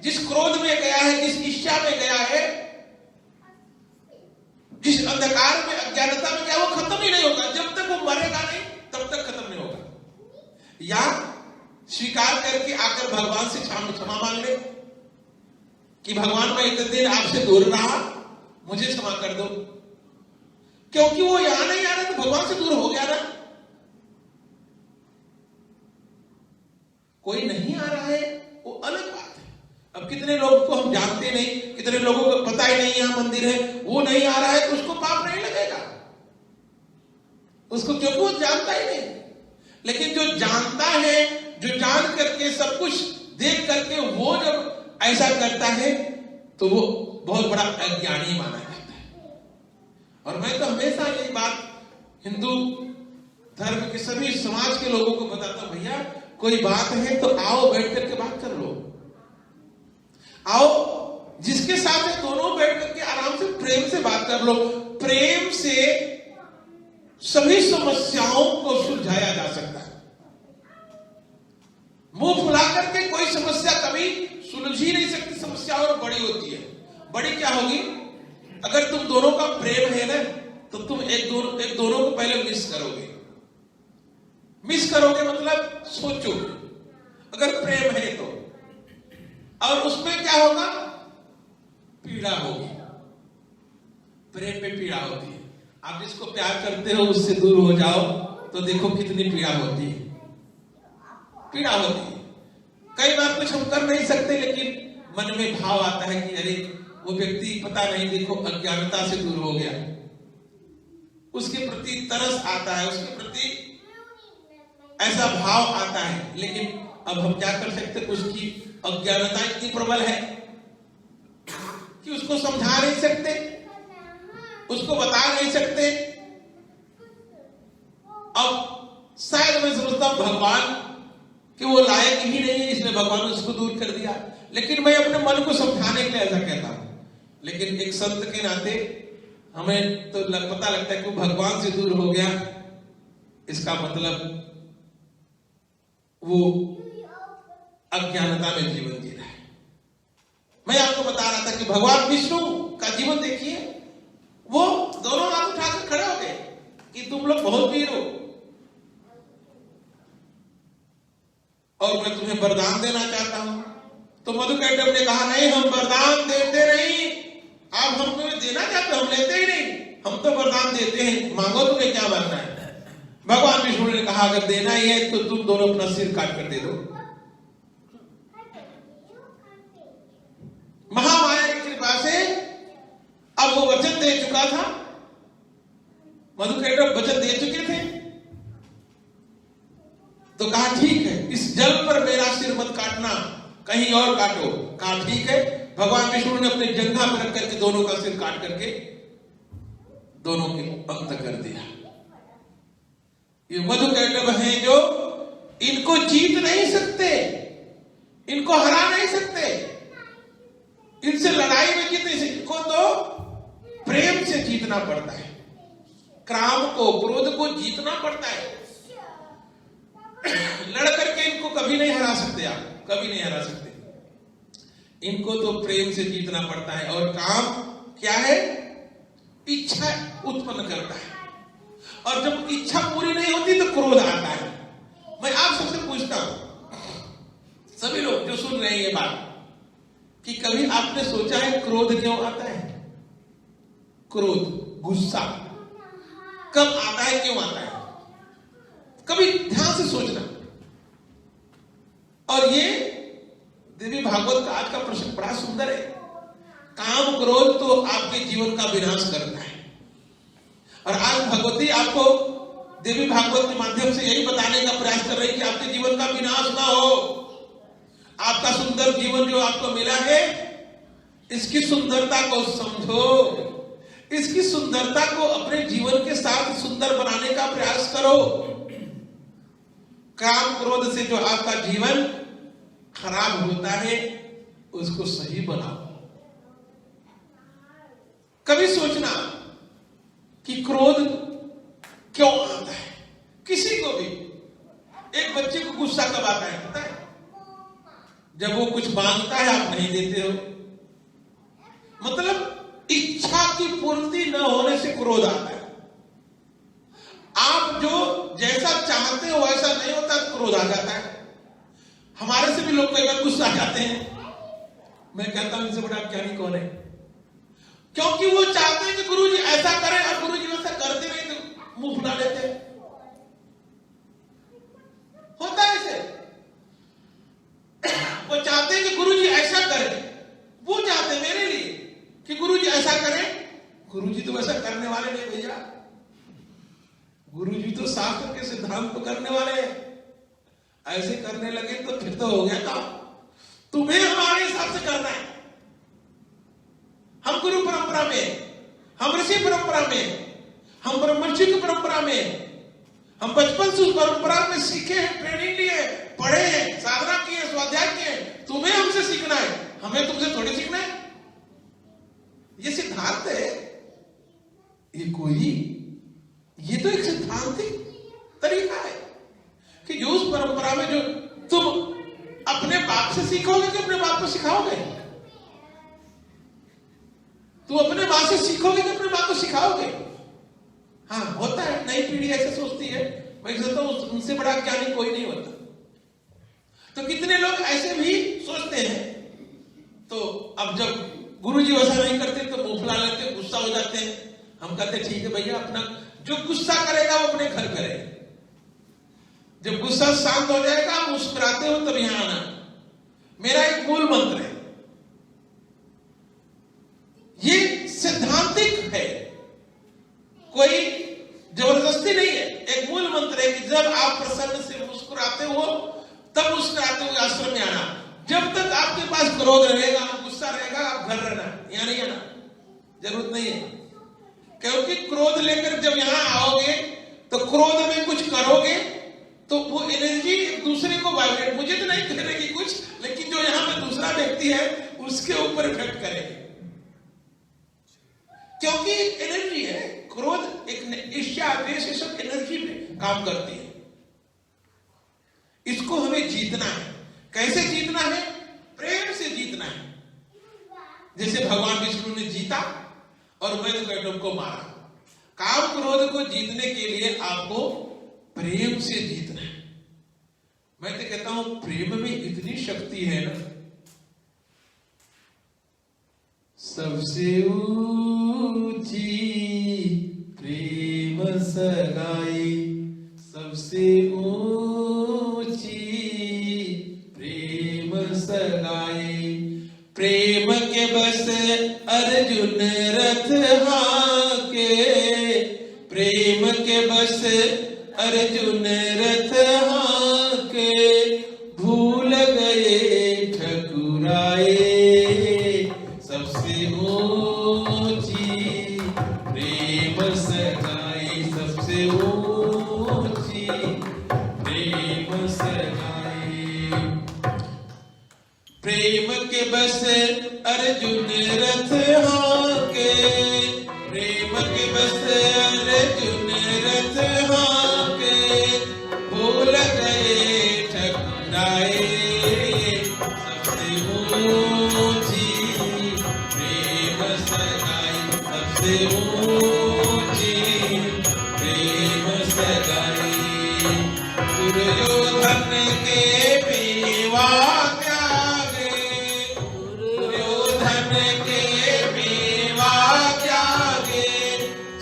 जिस क्रोध में गया है, जिस ईर्ष्या में गया है, जिस अंधकार में, अज्ञानता में गया, वो खत्म ही नहीं होगा। जब तक वो मरेगा नहीं, तब तक खत्म नहीं होगा। या स्वीकार करके आकर भगवान से क्षमा मांग ले कि भगवान, मैं इतने दिन आपसे दूर रहा, मुझे क्षमा कर दो। क्योंकि वो यहां नहीं आ रहा तो भगवान से दूर हो गया ना। कोई नहीं आ रहा है वो अलग बात है। अब कितने लोगों को हम जानते नहीं, कितने लोगों को पता ही नहीं यहां मंदिर है, वो नहीं आ रहा है तो उसको पाप नहीं लगेगा उसको, क्योंकि वो जानता ही नहीं। लेकिन जो जानता है, जो जान करके सब कुछ देख करके वो जब ऐसा करता है तो वो बहुत बड़ा अज्ञानी माना जाता है। और मैं तो हमेशा यही बात हिंदू धर्म के सभी समाज के लोगों को बताता हूं, भैया कोई बात है तो आओ, बैठ करके बात कर लो। आओ, जिसके साथ है दोनों बैठ करके आराम से प्रेम से बात कर लो। प्रेम से सभी समस्याओं को सुलझाया जा सकता है। मुंह फुला करके कोई समस्या कभी सुलझ ही नहीं सकती। समस्या और बड़ी होती है। बड़ी क्या होगी? अगर तुम दोनों का प्रेम है ना, तो तुम एक दोनों को पहले मिस करोगे। मिस करोगे मतलब सोचोगे, अगर प्रेम है तो। और उसमें क्या होगा? पीड़ा होगी। प्रेम में पीड़ा होती है। आप जिसको प्यार करते हो उससे दूर हो जाओ तो देखो कितनी पीड़ा होती है, पीड़ा होती है। कई बार कुछ हम कर नहीं सकते, लेकिन मन में भाव आता है कि अरे वो व्यक्ति पता नहीं, देखो अज्ञानता से दूर हो गया, उसके प्रति तरस आता है, उसके प्रति ऐसा भाव आता है। लेकिन अब हम क्या कर सकते, उसकी अज्ञानता इतनी प्रबल है कि उसको समझा नहीं सकते, उसको बता नहीं सकते। अब शायद मैं समझता हूं भगवान कि वो लायक ही नहीं है, इसलिए भगवान ने उसको दूर कर दिया। लेकिन मैं अपने मन को समझाने के लिए ऐसा कहता हूं। लेकिन एक संत के नाते हमें तो पता लगता है कि वो भगवान से दूर हो गया, इसका मतलब वो अज्ञानता में जीवन जी रहा है। मैं आपको बता रहा था कि भगवान विष्णु का जीवन देखिए, वो दोनों हाथ उठाकर खड़े हो गए कि तुम लोग बहुत वीर हो और मैं तुम्हें वरदान देना चाहता हूं। तो मधुकैटभ ने कहा नहीं, हम वरदान देते नहीं, आप हमको देना चाहते, हम लेते ही नहीं, हम तो वरदान देते हैं, मांगो तुम्हें क्या बनना है। भगवान विष्णु ने कहा अगर देना ही है तो तुम दोनों अपना सिर काट कर दे दो। महामाया की कृपा से अब वो वचन दे चुका था, मधुकैटभ वचन दे चुके थे। तो कहा ठीक है, इस जल पर मेरा सिर मत काटना, कहीं और काटो। कहा ठीक है। भगवान विष्णु ने अपने जंघा पर रख करके दोनों का सिर काट करके दोनों के अंत कर दिया। ये मधुकैटभ हैं जो इनको जीत नहीं सकते, इनको हरा नहीं सकते, इनसे लड़ाई में जीत नहीं सकते। इनको तो प्रेम से जीतना पड़ता है, काम को, क्रोध को जीतना पड़ता है। लड़ करके इनको कभी नहीं हरा सकते, आप कभी नहीं हरा सकते। इनको तो प्रेम से जीतना पड़ता है। और काम क्या है? इच्छा उत्पन्न करता है, और जब इच्छा पूरी नहीं होती तो क्रोध आता है। मैं आप सबसे पूछता हूं, सभी लोग जो सुन रहे हैं ये बात, कि कभी आपने सोचा है क्रोध क्यों आता है? क्रोध, गुस्सा कब आता है, क्यों आता है? कभी ध्यान से सोचना। और ये देवी भागवत का आज का प्रश्न बड़ा सुंदर है। काम क्रोध तो आपके जीवन का विनाश करता है, और आज भगवती आपको देवी भागवत के माध्यम से यही बताने का प्रयास कर रही है कि आपके जीवन का विनाश ना हो। आपका सुंदर जीवन जो आपको मिला है, इसकी सुंदरता को समझो, इसकी सुंदरता को अपने जीवन के साथ सुंदर बनाने का प्रयास करो। काम क्रोध से जो आपका जीवन खराब होता है, उसको सही बनाओ। कभी सोचना कि क्रोध क्यों आता है? किसी को भी, एक बच्चे को गुस्सा कब आता है पता है? जब वो कुछ मांगता है, आप नहीं देते हो। मतलब इच्छा की पूर्ति न होने से क्रोध आता है। आप जो जैसा चाहते हो वैसा नहीं होता, क्रोध आ जाता है। हमारे से भी लोग कई बार गुस्सा आ जाते हैं। मैं कहता हूं इनसे बड़ा ज्ञानी कौन है? क्योंकि वो चाहते हैं कि गुरुजी ऐसा करें, और गुरुजी वैसा करते नहीं तो मुंह फुला लेते हैं। होता है ऐसे। वो चाहते हैं कि गुरुजी ऐसा करें, वो चाहते हैं मेरे लिए कि गुरुजी ऐसा करें। गुरुजी तो वैसा करने वाले नहीं भैया, गुरुजी तो शास्त्र के सिद्धांत को करने वाले हैं। ऐसे करने लगे तो फिर तो हो गया काम। तुम्हें हमारे हिसाब से करना है। हम गुरु परंपरा में, हम ऋषि परंपरा में, हम ब्रह्मर्षि की परंपरा में, हम बचपन से उस परंपरा में सीखे हैं, ट्रेनिंग लिए, पढ़े हैं, साधना किए, स्वाध्याय किए। तुम्हें हमसे सीखना है, हमें तुमसे थोड़ी सीखना है। ये सिद्धांत है, ये तो एक सिद्धांतिक तरीका है कि जो उस परंपरा में जो तुम अपने बाप से सीखोगे कि अपने बाप को सिखाओगे? तुम अपने बाप से सीखोगे कि अपने बाप को सिखाओगे? हाँ, होता है, नई पीढ़ी ऐसे सोचती है। मैं सोचता हूं उनसे बड़ा ज्ञानी कोई नहीं होता। तो कितने लोग ऐसे भी सोचते हैं। तो अब जब गुरुजी वैसा नहीं करते तो मुंह फुला लेते, गुस्सा हो जाते हैं। हम कहते ठीक है भैया, अपना जो गुस्सा करेगा वो अपने घर करे, जब गुस्सा शांत हो जाएगा, मुस्कुराते हो तब यहां आना। मेरा एक मूल मंत्र है, ये सैद्धांतिक है, कोई जबरदस्ती नहीं है। एक मूल मंत्र है कि जब आप प्रसन्न से मुस्कुराते हो तब मुस्कुराते हुए आश्रम में आना। जब तक आपके पास क्रोध रहेगा, गुस्सा रहेगा, आप घर रहना, यहां नहीं आना, जरूरत नहीं है। क्योंकि क्रोध लेकर जब यहां आओगे तो क्रोध में कुछ करोगे तो वो एनर्जी एक दूसरे को वाइब्रेट, मुझे तो नहीं करेगी कुछ, लेकिन जो यहां पे दूसरा व्यक्ति है उसके ऊपर इफेक्ट करेगी, क्योंकि एनर्जी है। क्रोध, एक ईर्ष्या, द्वेष, ये सब एनर्जी में काम करती है। इसको हमें जीतना है। कैसे जीतना है? प्रेम से जीतना है। जैसे भगवान विष्णु ने जीता और मेघकंटक को मारा। काम क्रोध को जीतने के लिए आपको प्रेम से जीतना है। मैं तो कहता हूं प्रेम में इतनी शक्ति है ना, सबसे ऊंची प्रेम सगाई, सबसे ऊंची प्रेम सगाई। प्रेम के बस अर्जुन रथ हाके, प्रेम के बस अर्जुन रथ हाके, भूल गए ठकुराए, सबसे ऊंची प्रेम सगाई, सबसे ऊंची प्रेम सगाई। प्रेम के बस अर्जुन रथ हाके, प्रेम के बस अर्जुन रथ हाके, भूल गए ठकुराए, सबसे ऊंची प्रेम सगाई, सबसे ऊंची प्रेम सगाई। दुर्योधन के मेवा त्यागे, दुर्योधन के मेवा त्यागे,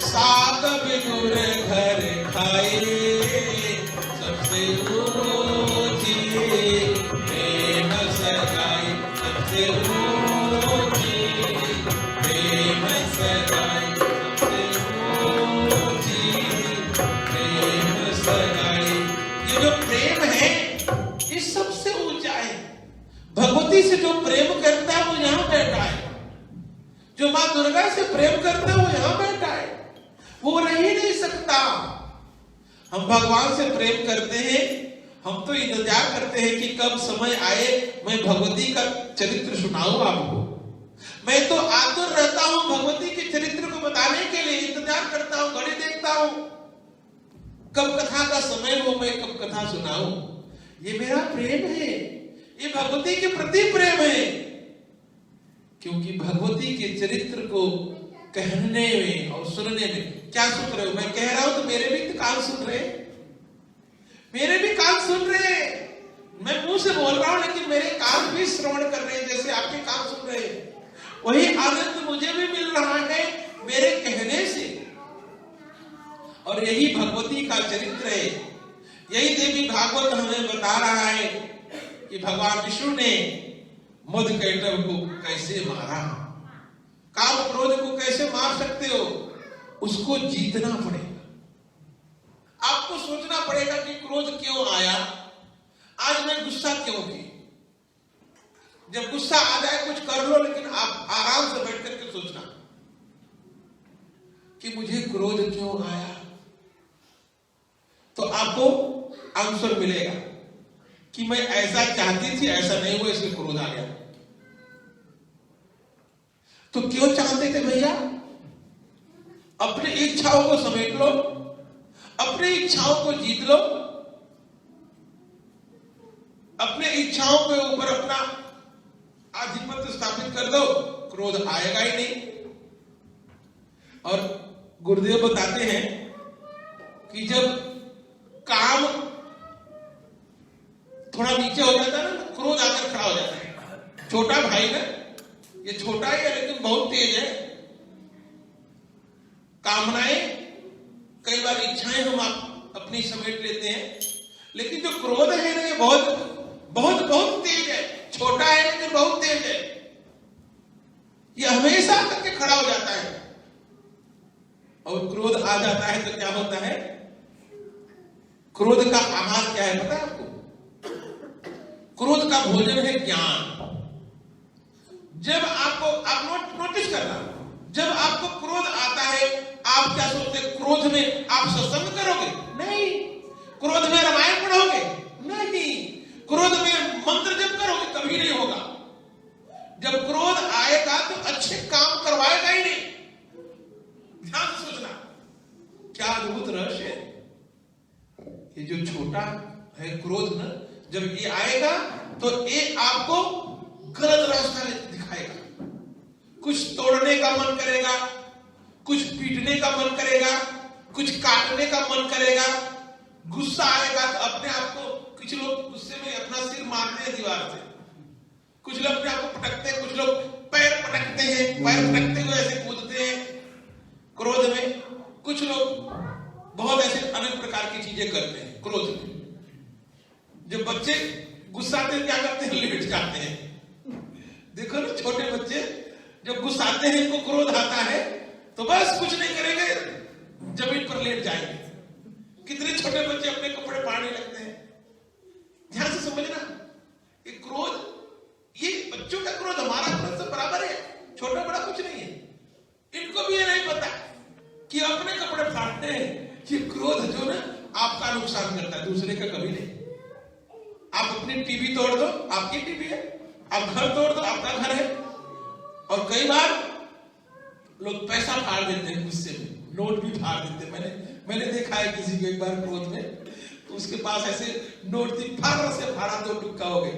साग बिगुर घर खाए, सबसे ऊंची प्रेम सगाई, सबसे ऊंची प्रेम सगाई, सबसे ऊंची प्रेम सगाई। ये जो प्रेम है ये सबसे ऊंचा है। भगवती से जो प्रेम करता है वो यहां बैठा है, जो मां दुर्गा से प्रेम करता है वो यहां बैठा है, वो रह ही नहीं सकता। हम भगवान से प्रेम करते हैं, हम तो इंतजार करते हैं कि कब समय आए मैं भगवती का चरित्र सुनाऊं आपको। मैं तो आतुर रहता हूं भगवती के चरित्र को बताने के लिए, इंतजार करता हूं, घड़ी देखता हूं कब कथा का समय हो, मैं कब कथा सुनाऊं। ये मेरा प्रेम है, ये भगवती के प्रति प्रेम है। क्योंकि भगवती के चरित्र को कहने में और सुनने में क्या सुन रहे हो? मैं कह रहा हूं तो मेरे भी तो कान सुन रहे, मेरे भी कान सुन रहे। मैं मुंह से बोल रहा हूं लेकिन मेरे कान भी श्रवण कर रहे हैं, जैसे आपके कान सुन रहे हैं। वही आनंद मुझे भी मिल रहा है मेरे कहने से। और यही भगवती का चरित्र है। यही देवी भागवत हमें बता रहा है कि भगवान विष्णु ने मधुकैटभ को कैसे मारा। काम क्रोध को कैसे मार सकते हो? उसको जीतना पड़ेगा। आपको सोचना पड़ेगा कि क्रोध क्यों आया, आज मैं गुस्सा क्यों की। जब गुस्सा आ जाए कुछ कर लो, लेकिन आप आराम से बैठ करके सोचना कि मुझे क्रोध क्यों आया, तो आपको आंसर मिलेगा कि मैं ऐसा चाहती थी, ऐसा नहीं हुआ, इसलिए क्रोध आ गया। तो क्यों चाहते थे भैया? अपनी इच्छाओं को समेट लो, अपनी इच्छाओं को जीत लो, अपने इच्छाओं के ऊपर अपना आधिपत्य स्थापित कर दो, क्रोध आएगा ही नहीं। और गुरुदेव बताते हैं कि जब काम थोड़ा नीचे हो जाता है ना, क्रोध आकर खड़ा हो जाता है। छोटा भाई ना, ये छोटा ही है लेकिन बहुत तेज है। कामनाएं, कई बार इच्छाएं हम अपनी समेट लेते हैं, लेकिन जो क्रोध है ना ये बहुत बहुत बहुत तेज है। छोटा है लेकिन बहुत तेज है। ये हमेशा करके खड़ा हो जाता है। और क्रोध आ जाता है तो क्या होता है? क्रोध का आहार क्या है पता है आपको? क्रोध का भोजन है ज्ञान। जब आपको आप नोटिस करना, जब आपको क्रोध आता है आप क्या सोचते हैं? क्रोध में आप सत्संग करोगे? नहीं। क्रोध में रामायण पढ़ोगे? नहीं। क्रोध में मंत्र जप करोगे? कभी नहीं होगा। जब क्रोध आएगा तो अच्छे काम करवाएगा ही नहीं। ध्यान से सोचना, क्या अद्भुत रहस्य है। ये जो छोटा है क्रोध ना, जब ये आएगा तो ये आपको गलत रास्ता दिखाएगा। कुछ तोड़ने का मन करेगा, कुछ पीटने का मन करेगा, कुछ काटने का मन करेगा। गुस्सा आएगा तो अपने आप को, कुछ लोग गुस्से में अपना सिर मारते हैं दीवार से, कुछ लोग अपने आप को पटकते हैं, कुछ लोग पैर पटकते हैं, पैर पटकते हुए ऐसे कूदते हैं क्रोध में। कुछ लोग बहुत ऐसे अनेक प्रकार की चीजें करते हैं क्रोध में। जब बच्चे गुस्साते हैं क्या करते हैं? लेट जाते हैं। देखो ना, छोटे बच्चे जब गुस्साते हैं, इनको क्रोध आता है तो बस कुछ नहीं करेंगे, जमीन पर लेट जाएंगे। कितने छोटे बच्चे अपने कपड़े फाड़ने लगते हैं। ध्यान से समझना, ये क्रोध, ये बच्चों का क्रोध हमारा क्रोध से बराबर है, छोटा बड़ा कुछ नहीं है। इनको भी ये नहीं पता कि अपने कपड़े फाड़ते हैं। ये क्रोध जो ना आपका नुकसान करता है, दूसरे का कभी नहीं। आप अपनी टीवी तोड़ दो, आपकी टीवी है। आप घर तोड़ दो, आपका घर है। और कई बार लोग पैसा फाड़ देते हैं गुस्से में, नोट भी फाड़ देते हैं। मैंने देखा है किसी को एक बार क्रोध में, तो उसके पास ऐसे नोट थी, फर से फाड़ा, 2 टुक्का हो गए।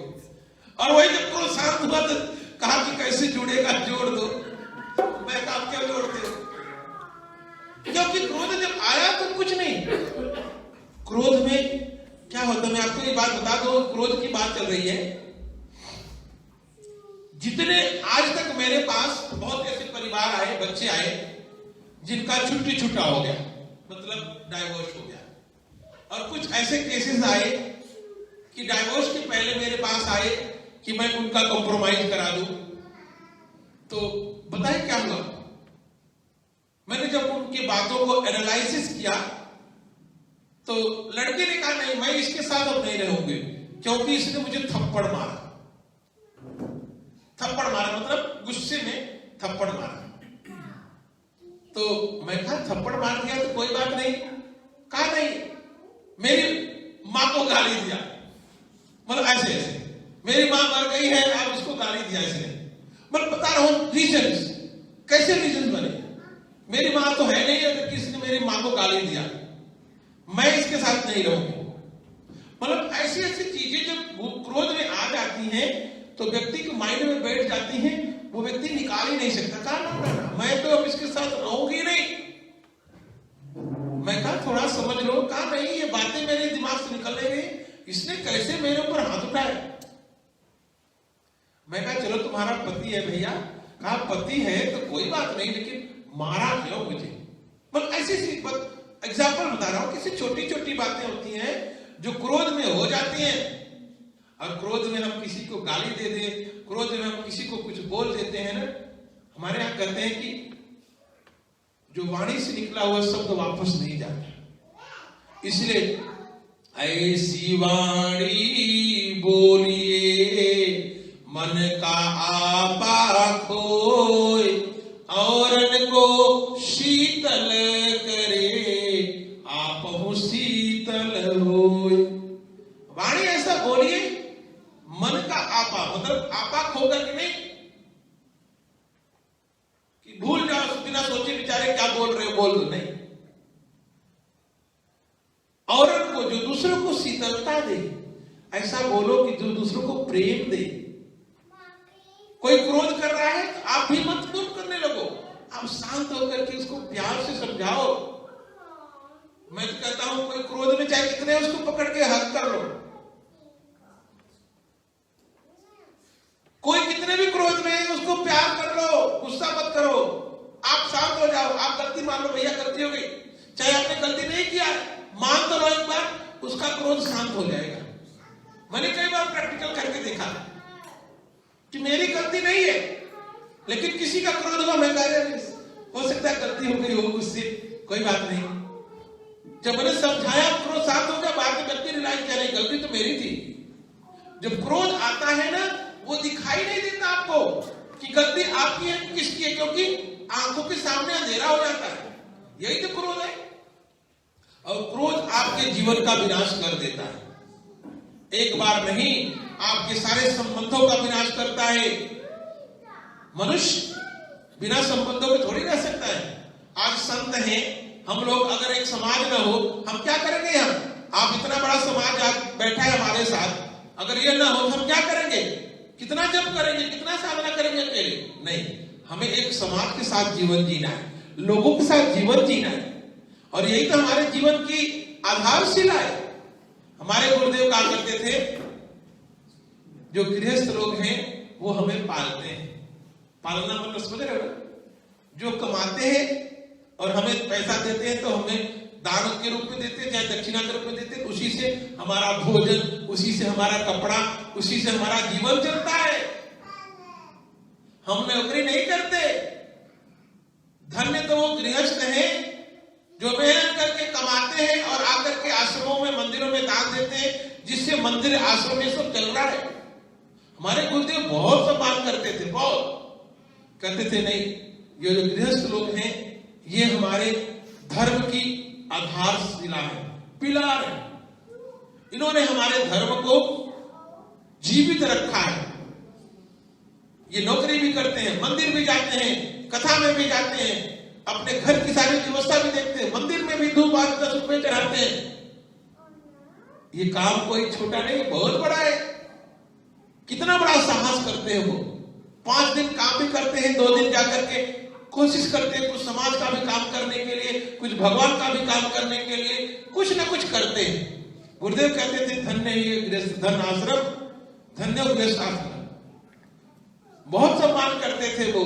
और वही जब क्रोध शांत हुआ तो कहा कि कैसे जुड़ेगा, जोड़ दो। मैं कहा क्यों जोड़ते हो? क्योंकि क्रोध जब आया तो कुछ नहीं। क्रोध में क्या होता है, मैं आपको ये बात बता दूं, क्रोध की बात चल रही है। जितने आज तक मेरे पास बहुत ऐसे परिवार आए, बच्चे आए जिनका छुट्टी छुट्टा हो गया, मतलब डाइवोर्स हो गया। और कुछ ऐसे केसेस आए कि डाइवोर्स के पहले मेरे पास आए कि मैं उनका कॉम्प्रोमाइज करा दूं। तो बताइए क्या हुआ? मैंने जब उनकी बातों को एनालिसिस किया तो लड़के ने कहा नहीं, मैं इसके साथ अब नहीं रहूंगी क्योंकि इसने मुझे थप्पड़ मारा। थप्पड़ मारा मतलब गुस्से में थप्पड़ मारा। तो मैं कहा थप्पड़ मार दिया तो कोई बात नहीं। कहा नहीं, मेरी माँ को गाली दिया, मतलब ऐसे ऐसे मेरी माँ मर गई है, आप उसको गाली दिया इसने। मैं बता रहा हूं रीजंस, कैसे रीजंस बने। मेरी माँ तो है नहीं, अगर किसी ने मेरी माँ को गाली दिया, मैं इसके साथ नहीं रहूंगी। मतलब ऐसी ऐसी चीजें जब क्रोध में आ जाती हैं तो व्यक्ति के माइंड में बैठ जाती हैं, वो व्यक्ति निकाल ही नहीं सकता। कहा मैं तो अब इसके साथ रहूंगी नहीं। मैं कहा थोड़ा समझ लो। कहा नहीं, ये बातें मेरे दिमाग से निकल नहीं रही, इसने कैसे मेरे ऊपर हाथ उठाया। मैं कहा चलो तुम्हारा पति है भैया। कहा पति है तो कोई बात नहीं, लेकिन मारा क्यों मुझे? मतलब ऐसी एग्जाम्पल बता रहा हूं, किसी छोटी छोटी बातें होती हैं जो क्रोध में हो जाती हैं। और क्रोध में हम किसी को गाली दे दे, क्रोध में हम किसी को कुछ बोल देते हैं ना, हमारे यहां कहते हैं कि जो वाणी से निकला हुआ शब्द वापस नहीं जाता। इसलिए ऐसी वाणी बोलिए मन का आपा खोए, औरन को शीतल करे आपहु शीतल होए। वाणी ऐसा बोलिए मन का आपा, मतलब आपा खोकर के नहीं कि भूल जाओ, बिना सोचे विचारे क्या बोल रहे हो, बोल दो नहीं। औरत को जो दूसरों को शीतलता दे, ऐसा बोलो कि जो दूसरों को प्रेम दे। कोई क्रोध कर रहा है तो आप भी मत क्रोध करने लगो, आप शांत होकर के उसको प्यार से समझाओ। मैं तो कहता हूं कोई क्रोध में चाहे कितने उसको पकड़ के हक कर लो। कोई कितने भी क्रोध में है उसको प्यार कर लो, गुस्सा मत करो। आप शांत हो जाओ, आप गलती मान लो, भैया गलती हो गई, चाहे आपने गलती नहीं किया, मान तो लो एक बार, उसका क्रोध शांत हो जाएगा। मैंने कई बार प्रैक्टिकल करके देखा कि मेरी गलती नहीं है, लेकिन किसी का क्रोध हुआ, मैं कह रहा हो सकता है गलती हो गई हो मुझसे, कोई बात नहीं। जब मैंने समझाया, क्रोध शांत हो गया, बाद में व्यक्ति रियलाइज किया नहीं गलती तो मेरी थी। जब क्रोध आता है ना, वो दिखाई नहीं देता आपको कि गलती आपकी है किसकी है, क्योंकि आंखों के सामने अंधेरा हो जाता है। यही तो क्रोध है। और क्रोध आपके जीवन का विनाश कर देता है। एक बार नहीं, आपके सारे संबंधों का विनाश करता है। मनुष्य बिना संबंधों के थोड़ी रह सकता है। आज संत हैं हम लोग, अगर एक समाज न हो, हम क्या करेंगे? आप इतना बड़ा समाज आज बैठा है हमारे साथ, अगर ये ना हो तो हम क्या करेंगे? कितना जप करेंगे, कितना साधना करेंगे अकेले? नहीं, हमें एक समाज के साथ जीवन जीना है, लोगों के साथ जीवन जीना है। और यही तो हमारे जीवन की आधारशिला है। हमारे गुरुदेव कहा करते थे, जो गृहस्थ लोग हैं वो हमें पालते हैं। पालना मतलब समझ रहे हो? जो कमाते हैं और हमें पैसा देते हैं, तो हमें दान के रूप में देते हैं, चाहे दक्षिणा के रूप में देते हैं, उसी से हमारा भोजन, उसी से हमारा कपड़ा, उसी से हमारा जीवन चलता है। हम नौकरी नहीं करते। धन्य तो वो गृहस्थ हैं जो मेहनत करके कमाते हैं और आकर के आश्रमों में, मंदिरों में दान देते हैं, जिससे मंदिर आश्रम में सब चल रहा है। हमारे गुरुदेव बहुत सम्मान करते थे, बहुत कहते थे नहीं, ये जो गृहस्थ लोग हैं ये हमारे धर्म की आधारशिला है, पिलर है। इन्होंने हमारे धर्म को जीवित रखा है। ये नौकरी भी करते हैं, मंदिर भी जाते हैं, कथा में भी जाते हैं, अपने घर की सारी व्यवस्था भी देखते हैं, मंदिर में भी धूप 10 रुपए चढ़ाते हैं। ये काम कोई छोटा नहीं, बहुत बड़ा है। कितना बड़ा साहस करते हैं वो। 5 दिन काम भी करते हैं, 2 दिन जाकर के कोशिश करते हैं कुछ समाज का भी काम करने के लिए, कुछ भगवान का भी काम करने के लिए, कुछ ना कुछ करते हैं। गुरुदेव कहते थे, धन्य ये गृहस्थ धन आश्रम, धन्य गृहस्थ आश्रम। बहुत सम्मान करते थे वो।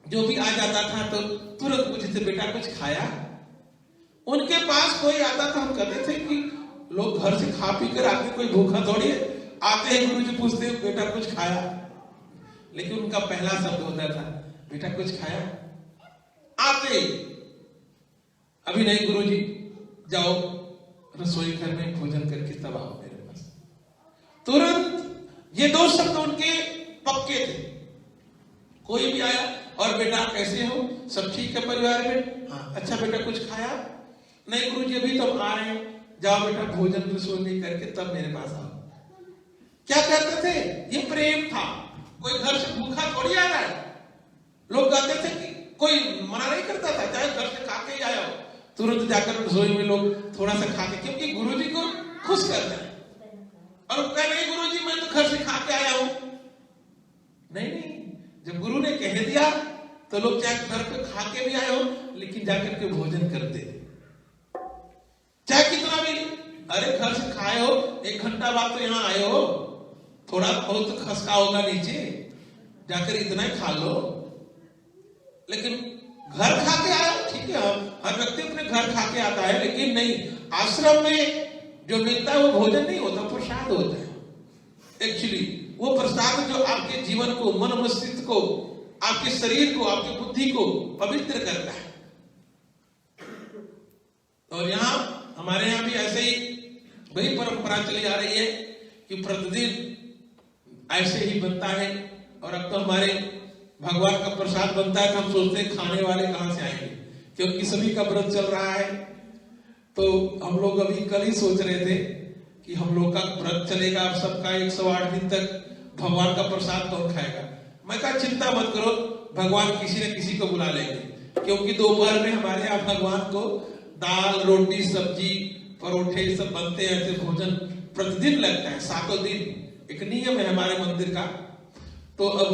जो भी आ जाता था तो तुरंत पूछते, बेटा कुछ खाया? उनके पास कोई आता था, हम कहते थे कि लोग घर से खा पी कर आते, कोई भूखा थोड़ी है। आते हैं गुरु जी, पूछते हैं बेटा कुछ खाया? लेकिन उनका पहला शब्द होता था, बेटा कुछ खाया? आते अभी नहीं गुरुजी, जाओ रसोई घर में भोजन करके तब आओ मेरे पास। तुरंत ये 2 शब्द उनके पक्के थे। कोई भी आया, और बेटा कैसे हो, सब ठीक है परिवार में? हाँ। अच्छा बेटा कुछ खाया? नहीं गुरुजी अभी तो आ रहे हैं, जाओ बेटा भोजन रसोई में करके तब मेरे पास आओ। क्या कहते थे? ये प्रेम था। कोई घर से भूखा थोड़ी आ रहा है। लोग कहते थे कि कोई मना नहीं करता था, चाहे घर से खा के ही आया हो, तुरंत जाकर रसोई में लोग थोड़ा सा खा के, क्योंकि गुरुजी को खुश करना है। और कह नहीं गुरुजी मैं तो घर से खा के आया हूं। नहीं, जब गुरु ने कह दिया तो लोग चाहे घर पे खा के भी आए हो, लेकिन जाकर के भोजन करते थे। चाहे कितना भी, अरे घर से खाए हो, 1 घंटा बाद तो यहाँ आए हो, थोड़ा बहुत तो खसका होगा नीचे, जाकर इतना ही खा लो। लेकिन घर खा के आया, ठीक है, हर व्यक्ति अपने घर खा के आता है, लेकिन नहीं, आश्रम में जो मिलता है वो भोजन नहीं होता, प्रसाद होता है। एक्चुअली वो प्रसाद जो आपके जीवन को, मन मस्तिष्क को, आपके शरीर को, आपकी बुद्धि को पवित्र करता है। और यहाँ हमारे यहाँ भी ऐसे ही वही परंपरा चली आ रही है कि प्रतिदिन ऐसे ही बनता है। और अब तो हमारे भगवान का प्रसाद बनता है, तो हम सोचते हैं खाने वाले कहां से आएंगे, क्योंकि सभी का व्रत चल रहा है। तो हम लोग अभी कल ही सोच रहे थे कि हम लोग का व्रत चलेगा अब सबका 108 दिन तक, भगवान का प्रसाद कौन खाएगा? मैं कहा चिंता मत करो, भगवान किसी न किसी को बुला लेंगे, क्योंकि दोपहर में हमारे यहाँ भगवान को दाल रोटी सब्जी परोठे सब बनते हैं। ऐसे भोजन प्रतिदिन लगता है, 7 दिन एक नियम है हमारे मंदिर का। तो अब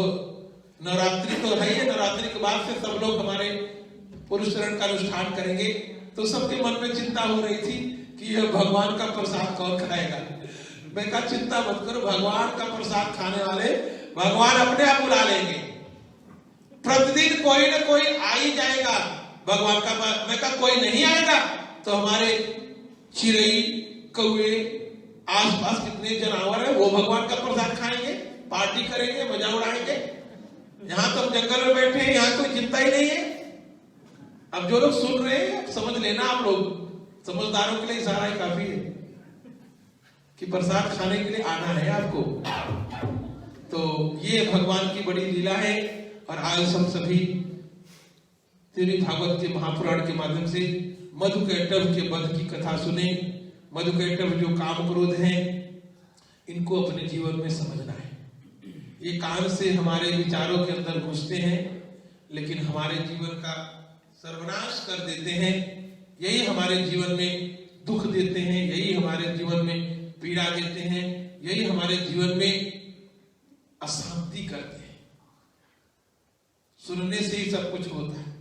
नवरात्रि तो है ही, नवरात्रि के बाद से सब लोग हमारे पुरुषरण का अनुष्ठान करेंगे। तो सबके मन में चिंता हो रही थी कि यह भगवान का प्रसाद कौन खाएगा। मैं कहा चिंता मत करो, भगवान का प्रसाद खाने वाले भगवान अपने आप बुला लेंगे। प्रतिदिन कोई ना कोई आ ही जाएगा भगवान का। मैं कहा कोई नहीं आएगा तो हमारे चिरई कौए, आसपास कितने जानवर है, वो भगवान का प्रसाद खाएंगे, पार्टी करेंगे, मजा उड़ाएंगे। यहाँ तो हम जंगल में बैठे हैं, यहाँ कोई चिंता ही नहीं है। अब जो लोग सुन रहे हैं समझ लेना, आप लोग समझदारों के लिए इशारा ही काफी है कि प्रसाद खाने के लिए आना है आपको। तो ये भगवान की बड़ी लीला है। और आज हम सभी देवी भागवत के महापुराण के माध्यम से मधुकैटभ के वध की कथा सुने। मधुकैटभ जो काम क्रोध हैं, इनको अपने जीवन में समझना है। ये कान से हमारे विचारों के अंदर घुसते हैं, लेकिन हमारे जीवन का सर्वनाश कर देते हैं। यही हमारे जीवन में दुख देते हैं, यही हमारे जीवन में पीड़ा देते हैं, यही हमारे जीवन में अशांति करते हैं। सुनने से ही सब कुछ होता है।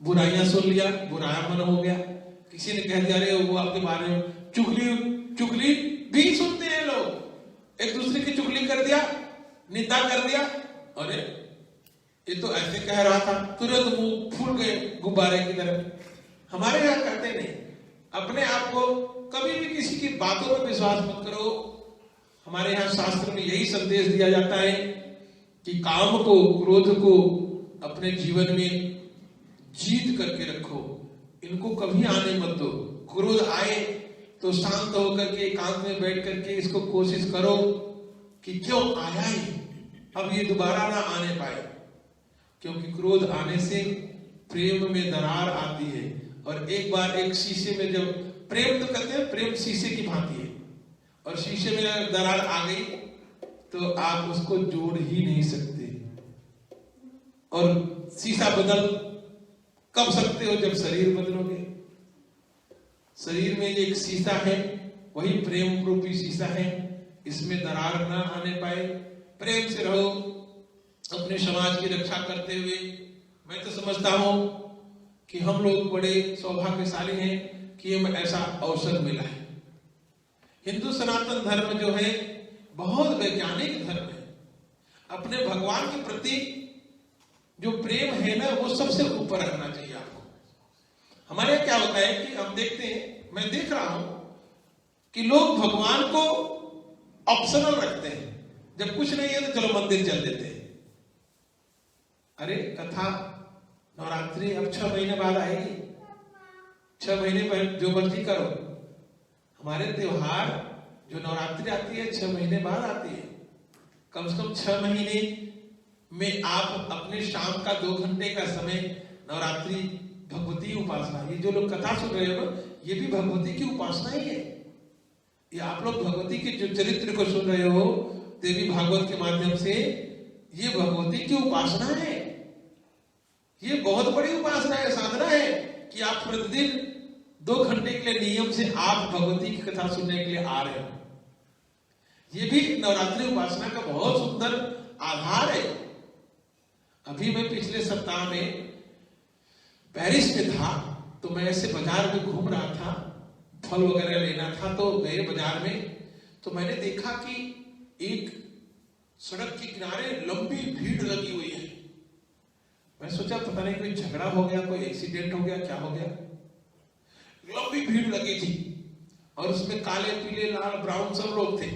बुराइयां सुन लिया, बुराया मन हो गया। किसी ने कह दिया अरे वो आपके बारे में चुगली भी सुनते हैं लोग, एक दूसरे की चुगली कर दिया, निंदा कर दिया। अरे ये तो ऐसे कह रहा था, तुरंत मुंह फूल गए गुब्बारे की तरह। हमारे यहाँ करते नहीं। अपने आप को कभी भी किसी की बातों पर विश्वास मत करो। हमारे यहाँ शास्त्र में यही संदेश दिया जाता है कि काम को, क्रोध को अपने जीवन में जीत करके रखो, इनको कभी आने मत दो। क्रोध आए तो शांत होकर के एकांत में बैठ करके इसको कोशिश करो कि क्यों आया है, अब ये दोबारा ना आने पाए। क्योंकि क्रोध आने से प्रेम में दरार आती है। और एक बार एक शीशे में जब प्रेम, तो कहते हैं प्रेम शीशे की भांति है, और शीशे में दरार आ गई तो आप उसको जोड़ ही नहीं सकते। और शीशा बदल कब सकते हो? जब शरीर बदलोगे। शरीर में एक शीशा है, वही प्रेम रूपी शीशा है, इसमें दरार ना आने पाए। प्रेम से रहो, अपने समाज की रक्षा करते हुए। मैं तो समझता हूं कि हम लोग बड़े सौभाग्यशाली हैं कि हमें ऐसा अवसर मिला है। हिंदू सनातन धर्म जो है बहुत वैज्ञानिक धर्म है। अपने भगवान के प्रति जो प्रेम है ना, वो सबसे ऊपर रखना चाहिए आपको। हमारे क्या होता है कि हम देखते हैं, मैं देख रहा हूं कि लोग भगवान को ऑप्शनल रखते हैं। जब कुछ नहीं है तो चलो मंदिर चल देते हैं। अरे कथा नवरात्रि अब 6 महीने बाद आएगी, 6 महीने पहले जो मर्जी करो। हमारे त्योहार जो नवरात्रि आती है 6 महीने बाद आती है। कम से कम 6 महीने में आप अपने शाम का 2 घंटे का समय नवरात्रि भगवती उपासना, ये जो लोग कथा सुन रहे हो ये भी भगवती की उपासना ही है। ये आप लोग भगवती के जो चरित्र को सुन रहे हो देवी भागवत के माध्यम से, ये भगवती की उपासना है। ये बहुत बड़ी उपासना है, साधना है कि आप प्रतिदिन 2 घंटे के लिए नियम से आप भगवती की कथा सुनने के लिए आ रहे हो। ये भी नवरात्रि उपासना का बहुत सुंदर आधार है। अभी मैं पिछले सप्ताह में पेरिस में था, तो मैं ऐसे बाजार में घूम रहा था, फल वगैरह लेना था, तो गए बाजार में, तो मैंने देखा कि एक सड़क के किनारे लंबी भीड़ लगी हुई है। मैं सोचा पता नहीं कोई झगड़ा हो गया, कोई एक्सीडेंट हो गया, क्या हो गया। लंबी भीड़ लगी थी और उसमें काले पीले लाल ब्राउन सब लोग थे।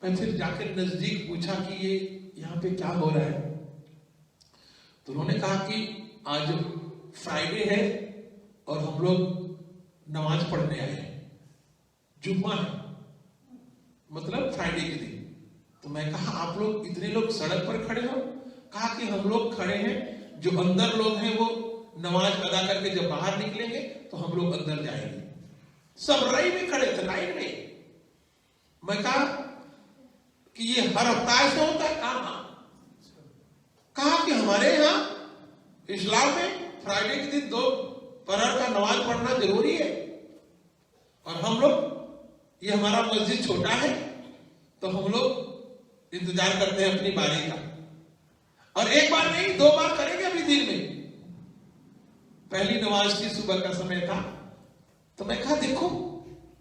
मैं फिर जाकर नजदीक पूछा कि ये यहाँ पे क्या हो रहा है। तो उन्होंने कहा कि आज फ्राइडे है और हम लोग नमाज पढ़ने आए हैं, जुम्मा है, मतलब फ्राइडे के दिन। तो मैं कहा आप लोग इतने लोग सड़क पर खड़े हो? कहा कि हम लोग खड़े हैं, जो अंदर लोग हैं वो नमाज अदा करके जब बाहर निकलेंगे तो हम लोग अंदर जाएंगे। सब लाइन में खड़े थे, लाइन में। मैं कहा कि ये हर हफ्ता ऐसा होता है? कहा कि हमारे यहाँ इस्लाम में फ्राइडे के दिन 2 पहर का नमाज पढ़ना जरूरी है, और हम लोग, ये हमारा मस्जिद छोटा है तो हम लोग इंतजार करते हैं अपनी बारी का, और एक बार नहीं 2 बार करेंगे अभी दिन में। पहली नमाज थी, सुबह का समय था, तो मैं कहा देखो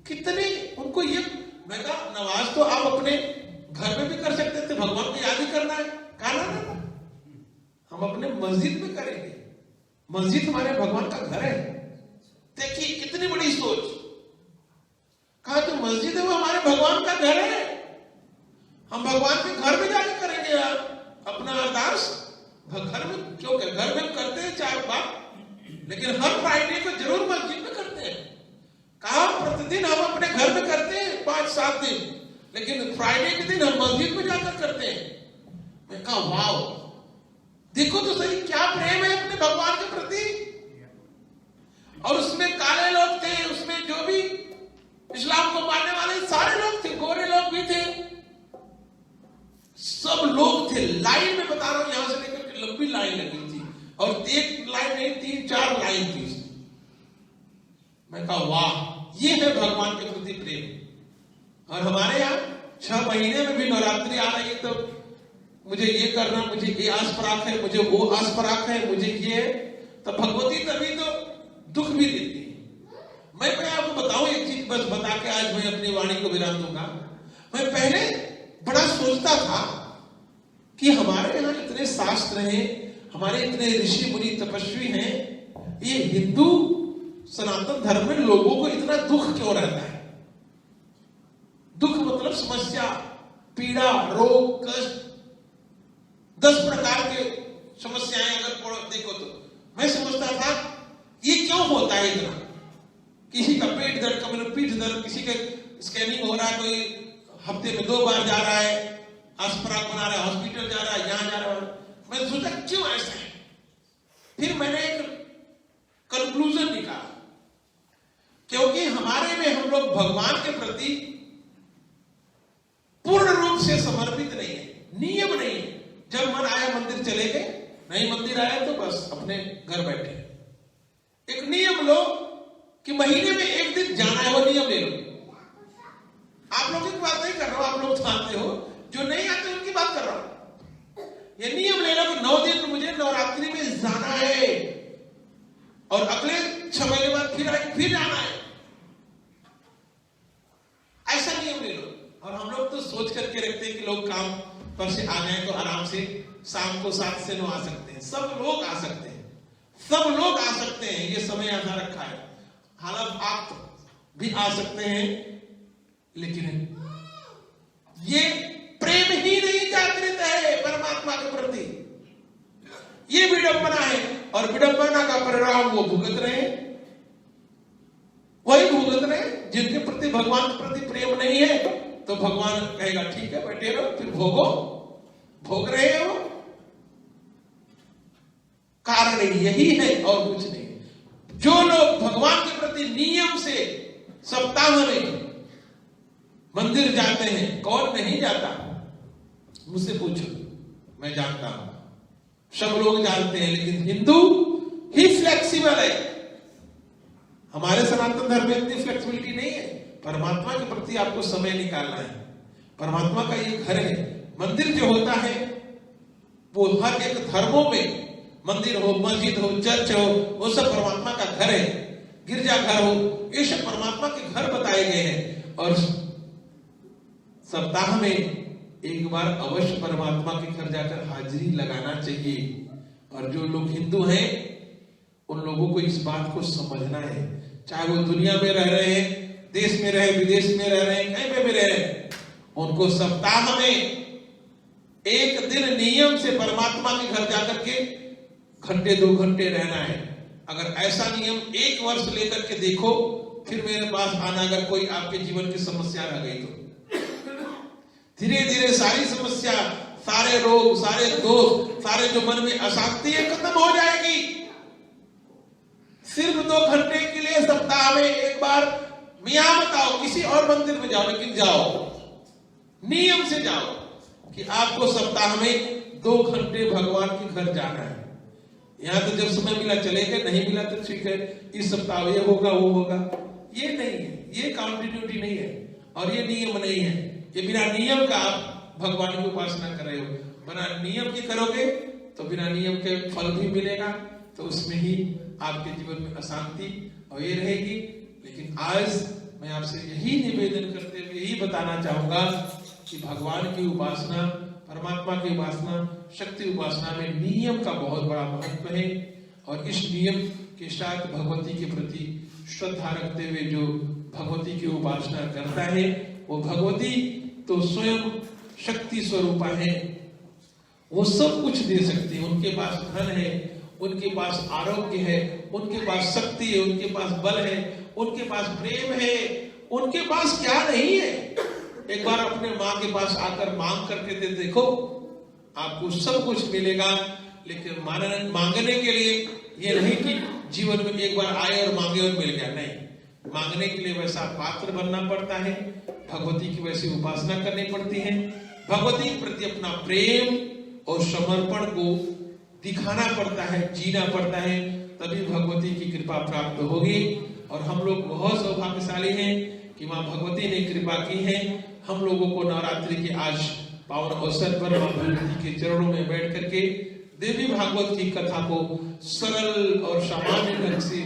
कितने उनको ये, मैं कहा नमाज तो आप अपने घर में भी कर सकते थे, भगवान को याद ही करना है, कहा ना हम अपने मस्जिद में करेंगे। मस्जिद हमारे भगवान का घर है। देखिए कितनी बड़ी सोच। घर है, हम भगवान के घर में जाके करेंगे यार अपना अरदास। घर में क्यों कर, घर में करते हैं 4 बार, लेकिन हर फ्राइडे को जरूर मस्जिद में करते हैं। कहा प्रतिदिन हम अपने घर में करते हैं 5-7 दिन, लेकिन फ्राइडे के दिन हम मस्जिद में जाकर करते हैं। मैं कहा वाह, देखो तो सही क्या प्रेम है अपने भगवान के प्रति। और उसमें काले लोग थे, उसमें जो भी इस्लाम को मानने वाले सारे लोग थे, गोरे लोग भी थे, सब लोग थे। लाइन में बता रहा हूं, यहां से लेकर के लंबी लाइन लगी थी, और एक लाइन नहीं 3-4 लाइन थी। मैं कहा वाह, ये है भगवान के प्रति प्रेम। और हमारे यहाँ 6 महीने में भी नवरात्रि आ रही है, तो मुझे ये करना, मुझे ये आस पराख है, मुझे वो आस पराख है, मुझे ये है। तो भगवती तभी तो दुख भी देती है। मैं आपको बताऊं एक चीज, बस बता के आज मैं अपनी वाणी को विराम दूंगा। मैं पहले बड़ा सोचता था कि हमारे यहाँ इतने शास्त्र हैं, हमारे इतने ऋषि मुनि तपस्वी हैं, ये हिंदू सनातन धर्म में लोगों को इतना दुख क्यों रहता है। दुख मतलब समस्या, पीड़ा, रोग, कष्ट, 10 प्रकार के समस्याएं अगर देखो तो मैं समझता था ये क्यों होता है इतना। किसी का पेट दर्द, कभी पीठ दर्द, किसी का स्कैनिंग हो रहा है, कोई हफ्ते में 2 बार जा रहा है, अस्पताल बना रहा है, हॉस्पिटल जा रहा है, यहां जा रहा है। मैंने सोचा क्यों ऐसा है। फिर मैंने एक कंक्लूजन निकाला, क्योंकि हमारे में हम लोग भगवान के प्रति पूर्ण रूप से समर्पित नहीं है, नियम नहीं है। जब मन आया मंदिर चले गए, नहीं मंदिर आया तो बस अपने घर बैठे। एक नियम लो कि महीने में 1 दिन जाना है, वो नियम ले लो। आप लोगों की बात नहीं कर रहा हूं, आप लोग जानते हो, जो नहीं आते उनकी बात कर रहा हूं। ये नियम ले लो कि 9 दिन मुझे नवरात्रि में जाना है, और अगले 6 महीने बाद फिर जाना है, ऐसा नियम ले लो। और हम लोग तो सोच करके रखते हैं कि लोग काम पर से आ जाए तो आराम से शाम को 7 से 9 आ सकते हैं। सब लोग आ सकते हैं, सब लोग आ सकते हैं, ये समय ऐसा रखा है। हालांकि आप भी आ सकते हैं, लेकिन ये प्रेम ही नहीं जागृत है परमात्मा के प्रति। ये विडंबना है, और विडंबना का परिणाम वो भुगत रहे हैं, वही भुगत रहे हैं जिनके प्रति भगवान के प्रति प्रेम नहीं है। तो भगवान कहेगा ठीक है बैठे रहो, फिर भोगो, भोग रहे हो। कारण यही है और कुछ नहीं। जो लोग भगवान के प्रति नियम से सप्ताह में मंदिर जाते हैं, कौन नहीं जाता मुझसे पूछो, मैं जानता हूं, सब लोग जानते हैं। लेकिन हिंदू ही फ्लेक्सिबल है, हमारे सनातन धर्म में इतनी फ्लेक्सिबिलिटी नहीं है। परमात्मा के प्रति आपको समय निकालना है, परमात्मा का ये घर है। मंदिर जो होता है वो हर एक धर्मों में, मंदिर हो, मस्जिद हो, चर्च हो, वो सब परमात्मा का घर है। गिरजा घर हो, ये सब परमात्मा के घर बताए गए हैं। और सप्ताह में एक बार अवश्य परमात्मा के घर जाकर हाजिरी लगाना चाहिए। और जो लोग हिंदू हैं उन लोगों को इस बात को समझना है, चाहे वो दुनिया में रह रहे हैं, देश में रहे, विदेश में रह रहे हैं, कहीं पे भी रह रहे हैं, उनको सप्ताह में 1 दिन नियम से परमात्मा के घर जाकर के घंटे 2 घंटे रहना है। अगर ऐसा नियम 1 वर्ष लेकर के देखो, फिर मेरे पास आना अगर कोई आपके जीवन की समस्या रह गई तो धीरे धीरे सारी समस्या, सारे रोग, सारे दोष, सारे जो मन में अशांति है खत्म हो जाएगी। सिर्फ 2 घंटे के लिए सप्ताह में एक बार मियां बताओ, किसी और मंदिर में जाओ, लेकिन जाओ, नियम से जाओ कि आपको सप्ताह में 2 घंटे भगवान के घर जाना है। यहां तो जब समय मिला चले गए, नहीं मिला तो ठीक है, इस सप्ताह ये होगा वो होगा, ये नहीं है, ये कंटिन्यूटी नहीं है, और ये नियम नहीं है। ये बिना नियम का आप भगवान की उपासना कर रहे हो। बिना नियम की करोगे तो बिना नियम के फल भी मिलेगा, तो उसमें ही आपके जीवन में अशांति और ये रहेगी। लेकिन आज मैं आपसे यही निवेदन करते हुए यही बताना चाहूंगा कि भगवान की उपासना, परमात्मा की उपासना, शक्ति उपासना में नियम का बहुत बड़ा महत्व है। और इस नियम के साथ भगवती के प्रति श्रद्धा रखते हुए जो भगवती की उपासना करता है, वो भगवती तो स्वयं शक्ति स्वरूपा है, वो सब कुछ दे सकती है। उनके पास धन है, उनके पास आरोग्य है, उनके पास शक्ति है, उनके पास बल है, उनके पास प्रेम है, उनके पास क्या नहीं है। एक बार अपने माँ के पास आकर मांग करके दे देखो, आपको सब कुछ मिलेगा। लेकिन मांगने के लिए ये नहीं कि जीवन में एक बार आए और मांगे और मिल गया, नहीं। मांगने के लिए वैसा पात्र बनना पड़ता है, भगवती की वैसी उपासना करनी पड़ती है, भगवती के प्रति अपना प्रेम और समर्पण को दिखाना पड़ता है, जीना पड़ता है, तभी भगवती की कृपा प्राप्त होगी। और हम लोग बहुत सौभाग्यशाली हैं कि माँ भगवती ने कृपा की है। हम लोगों को नवरात्रि के आज पावन अवसर पर माँ भगवती के चरणों में बैठ करके देवी भागवत की कथा को सरल और सामान्य ढंग से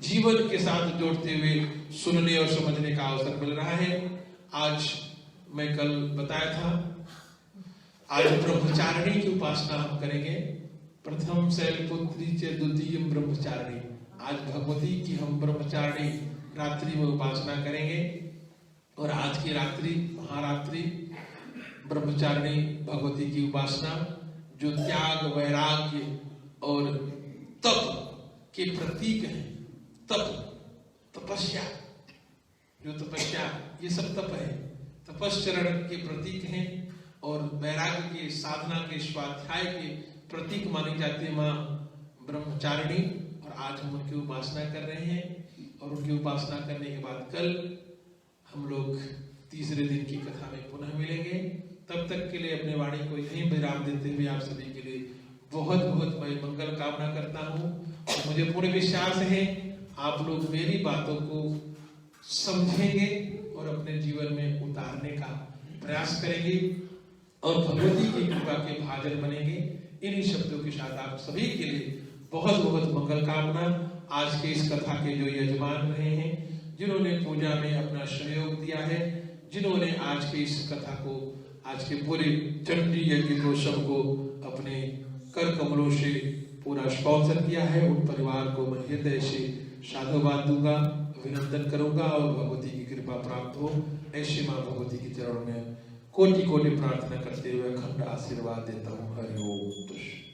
जीवन के साथ जोड़ते हुए सुनने और समझने का अवसर मिल रहा है। आज मैं कल बताया था, आज ब्रह्मचारिणी की उपासना हम करेंगे। प्रथम शैलपुत्री च द्वितीय ब्रह्मचारिणी। आज भगवती की हम ब्रह्मचारिणी रात्रि में उपासना करेंगे। और आज की रात्रि महारात्रि ब्रह्मचारिणी भगवती की उपासना, जो त्याग, वैराग्य और तप के प्रतीक है। तप, तपस्या, जो तपस्या, ये सब तप है, तपश्चरण के प्रतीक हैं। और वैराग्य के, साधना के, स्वाध्याय के प्रतीक मानी जाती है माँ ब्रह्मचारिणी। और आज हम उनकी उपासना कर रहे हैं। और उनकी उपासना करने के बाद कल हम लोग तीसरे दिन की कथा में पुनः मिलेंगे। तब तक के लिए अपने वाणी को यहीं विराम देते हुए आप सभी के लिए बहुत बहुत मैं मंगल कामना करता हूँ। और मुझे पूर्ण विश्वास है आप लोग मेरी बातों को समझेंगे और अपने जीवन में उतारने का प्रयास करेंगे और भगवती की कृपा के भाजन बनेंगे। इन्हीं शब्दों के साथ आप सभी के लिए बहुत बहुत मंगल कामना। आज के इस कथा के जो यजमान रहे हैं, जिन्होंने पूजा में अपना सहयोग दिया है, जिन्होंने आज के इस कथा को, आज के पूरे चंडी यज्ञ को सबको अपने कर कमलों से पूरा स्पॉन्सर किया है, उन परिवार को मैं हृदय से साधुवाद दूंगा, अभिनंदन करूंगा और भगवती की कृपा प्राप्त हो, ऐसे माँ भगवती के चरणों में कोटि कोटि प्रार्थना करते हुए अखंड आशीर्वाद देता हूँ। हरि ओम।